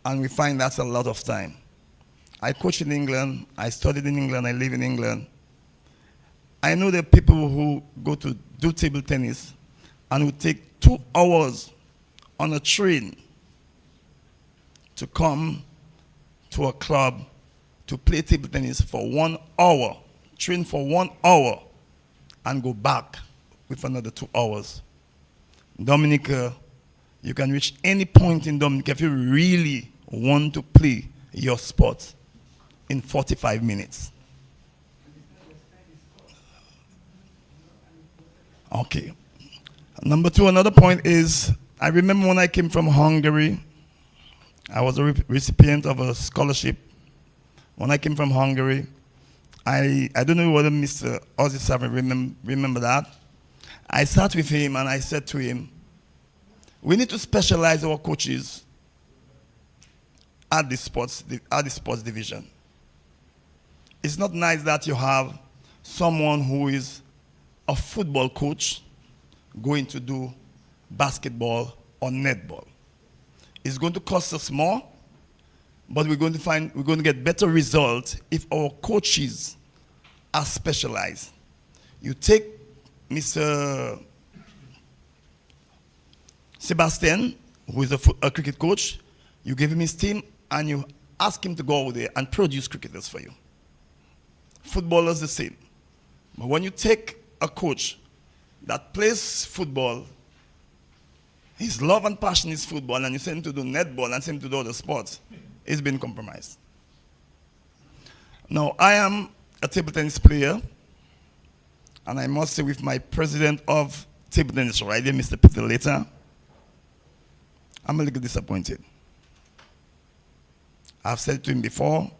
and we find that's a lot of time. I coach in England, I studied in England, I live in England. I know there are people who go to do table tennis and who take 2 hours on a train to come to a club to play table tennis for 1 hour, train for 1 hour, and go back with another 2 hours. Dominica, you can reach any point in Dominica if you really want to play your sport in 45 minutes. Okay. Number 2, another point is, I remember when I came from Hungary, I was a recipient of a scholarship. When I came from Hungary, I don't know whether Mr. Ozzy Savin remember that. I sat with him and I said to him, we need to specialize our coaches at the sports division. It's not nice that you have someone who is a football coach going to do basketball or netball. It's going to cost us more, but we're going to get better results if our coaches are specialized. You take Mr. Sebastian, who is a cricket coach, you give him his team and you ask him to go over there and produce cricketers for you. Footballers the same. But when you take a coach that plays football, his love and passion is football, and you send him to do netball and send him to do other sports, it's been compromised. Now, I am a table tennis player, and I must say with my president of table tennis right there, Mr. Peter Later, I'm a little disappointed. I've said it to him before,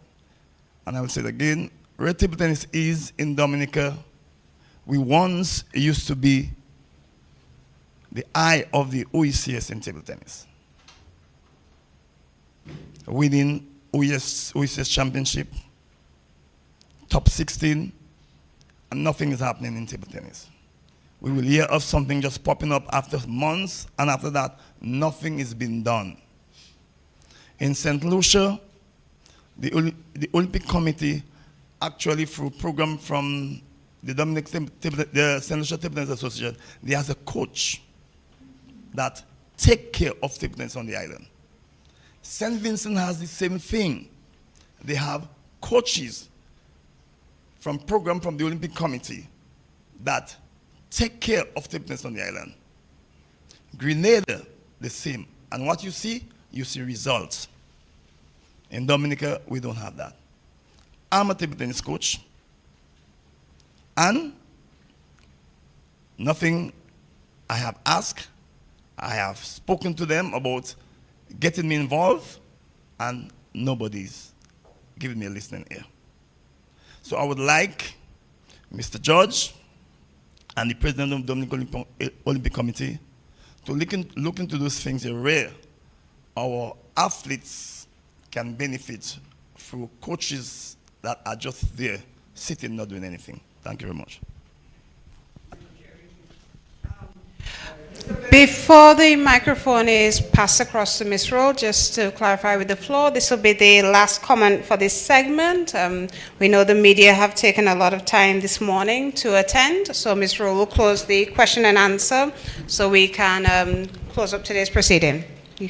and I will say it again. Where table tennis is in Dominica, we once used to be the eye of the OECS in table tennis. Winning OECS championship, top 16, and nothing is happening in table tennis. We will hear of something just popping up after months, and after that, nothing is being done. In St. Lucia, the Olympic Committee, actually through a program from the St. Lucia Table Tennis Association, they have a coach that take care of table tennis on the island. St. Vincent has the same thing. They have coaches from program from the Olympic Committee that take care of table tennis on the island. Grenada, the same. And what you see results. In Dominica, we don't have that. I'm a table tennis coach, and nothing I have asked, I have spoken to them about getting me involved, and nobody's giving me a listening ear. So I would like Mr. Judge and the president of the Dominican Olympic Committee to look into those things where our athletes can benefit through coaches that are just there, sitting, not doing anything. Thank you very much. Before the microphone is passed across to Ms. Rowe, just to clarify with the floor, this will be the last comment for this segment. We know the media have taken a lot of time this morning to attend, so Ms. Rowe will close the question and answer so we can close up today's proceeding.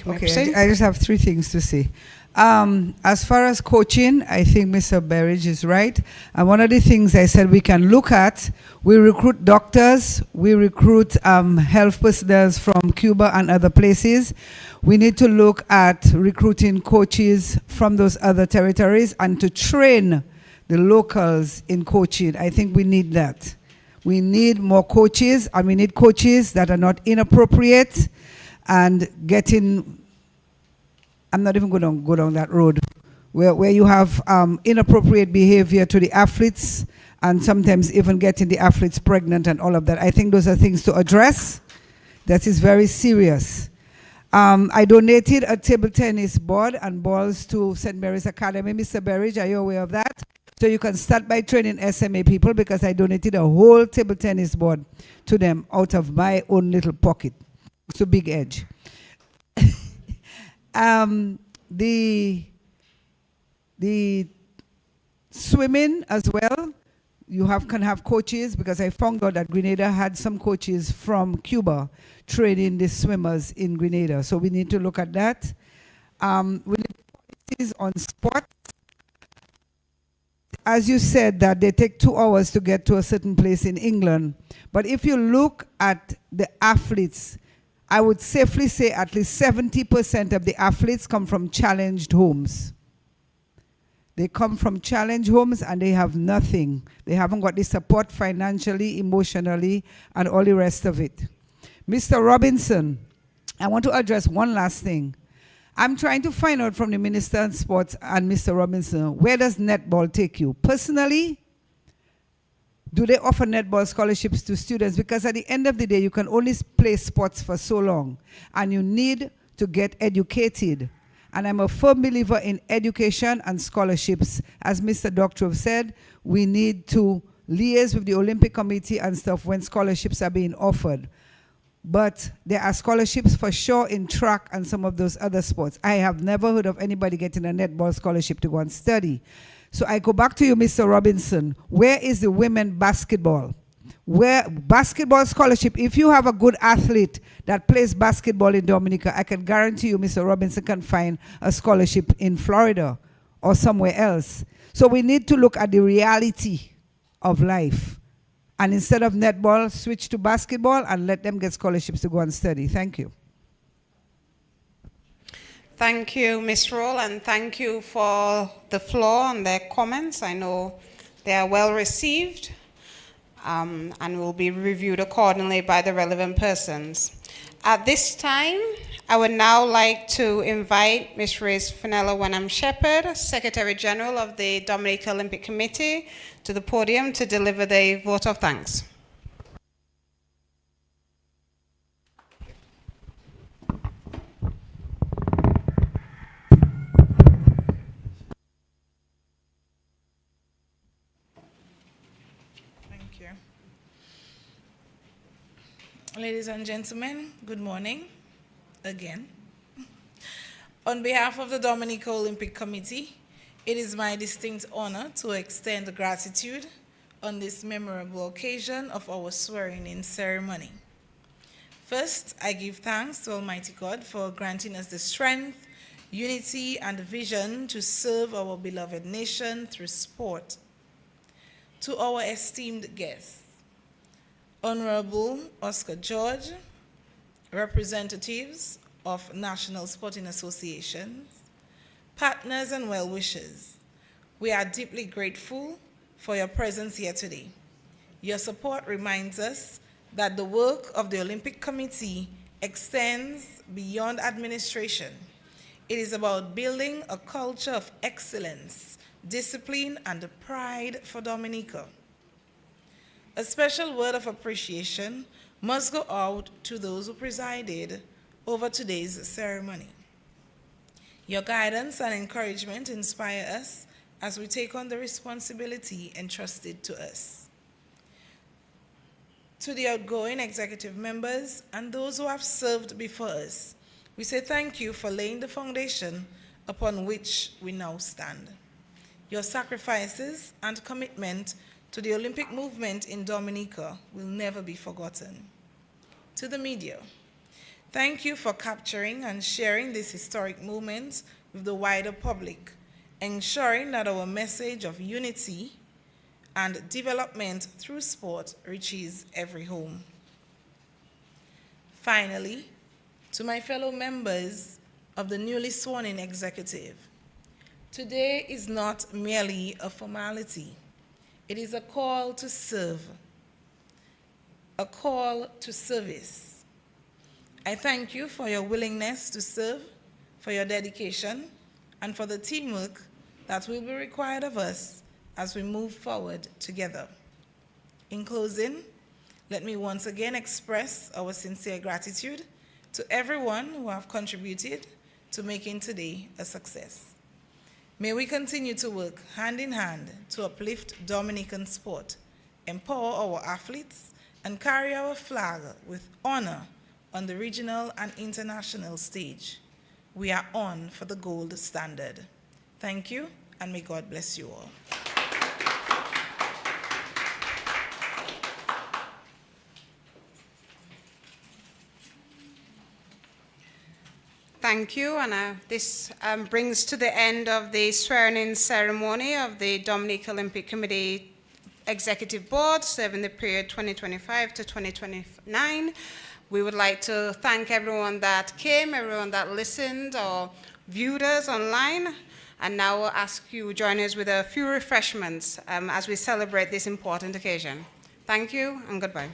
Okay, I just have 3 things to say. As far as coaching, I think Mr. Berridge is right. And one of the things I said we can look at, we recruit doctors, we recruit health personnel from Cuba and other places. We need to look at recruiting coaches from those other territories and to train the locals in coaching. I think we need that. We need more coaches, and we need coaches that are not inappropriate and getting, I'm not even going to go down that road where you have inappropriate behavior to the athletes and sometimes even getting the athletes pregnant and all of that. I think those are things to address. That is very serious. I donated a table tennis board and balls to St. Mary's Academy. Mr. Berridge, are you aware of that? So you can start by training SMA people, because I donated a whole table tennis board to them out of my own little pocket. It's a big edge. The swimming as well, you can have coaches, because I found out that Grenada had some coaches from Cuba training the swimmers in Grenada. So we need to look at that. We need policies on sports. As you said, that they take 2 hours to get to a certain place in England. But if you look at the athletes, I would safely say at least 70% of the athletes come from challenged homes. They come from challenged homes and they have nothing. They haven't got the support financially, emotionally, and all the rest of it. Mr. Robinson, I want to address one last thing. I'm trying to find out from the Minister of Sports and Mr. Robinson, where does netball take you? Personally, do they offer netball scholarships to students? Because at the end of the day, you can only play sports for so long, and you need to get educated. And I'm a firm believer in education and scholarships. As Mr. Doctor said, we need to liaise with the Olympic Committee and stuff when scholarships are being offered. But there are scholarships for sure in track and some of those other sports. I have never heard of anybody getting a netball scholarship to go and study. So I go back to you, Mr. Robinson. Where is the women basketball? Where basketball scholarship, if you have a good athlete that plays basketball in Dominica, I can guarantee you Mr. Robinson can find a scholarship in Florida or somewhere else. So we need to look at the reality of life. And instead of netball, switch to basketball and let them get scholarships to go and study. Thank you. Thank you, Ms. Roll, and thank you for the floor and their comments. I know they are well received and will be reviewed accordingly by the relevant persons. At this time, I would now like to invite Ms. Rose Fenella Wenham-Shepherd, Secretary General of the Dominica Olympic Committee, to the podium to deliver the vote of thanks. Thank you. Ladies and gentlemen, good morning again. On behalf of the Dominica Olympic Committee, it is my distinct honor to extend gratitude on this memorable occasion of our swearing-in ceremony. First, I give thanks to Almighty God for granting us the strength, unity, and vision to serve our beloved nation through sport. To our esteemed guests, Honorable Oscar George, representatives of National Sporting Associations, partners and well-wishers, we are deeply grateful for your presence here today. Your support reminds us that the work of the Olympic Committee extends beyond administration. It is about building a culture of excellence, discipline, and pride for Dominica. A special word of appreciation must go out to those who presided over today's ceremony. Your guidance and encouragement inspire us as we take on the responsibility entrusted to us. To the outgoing executive members and those who have served before us, we say thank you for laying the foundation upon which we now stand. Your sacrifices and commitment to the Olympic movement in Dominica will never be forgotten. To the media, thank you for capturing and sharing this historic moment with the wider public, ensuring that our message of unity and development through sport reaches every home. Finally, to my fellow members of the newly sworn-in executive, today is not merely a formality. It is a call to serve, a call to service. I thank you for your willingness to serve, for your dedication, and for the teamwork that will be required of us as we move forward together. In closing, let me once again express our sincere gratitude to everyone who have contributed to making today a success. May we continue to work hand in hand to uplift Dominican sport, empower our athletes, and carry our flag with honor on the regional and international stage. We are on for the gold standard. Thank you, and may God bless you all. Thank you, and this brings to the end of the swearing-in ceremony of the Dominica Olympic Committee Executive Board serving the period 2025 to 2029. We would like to thank everyone that came, everyone that listened or viewed us online, and now we'll ask you to join us with a few refreshments as we celebrate this important occasion. Thank you and goodbye.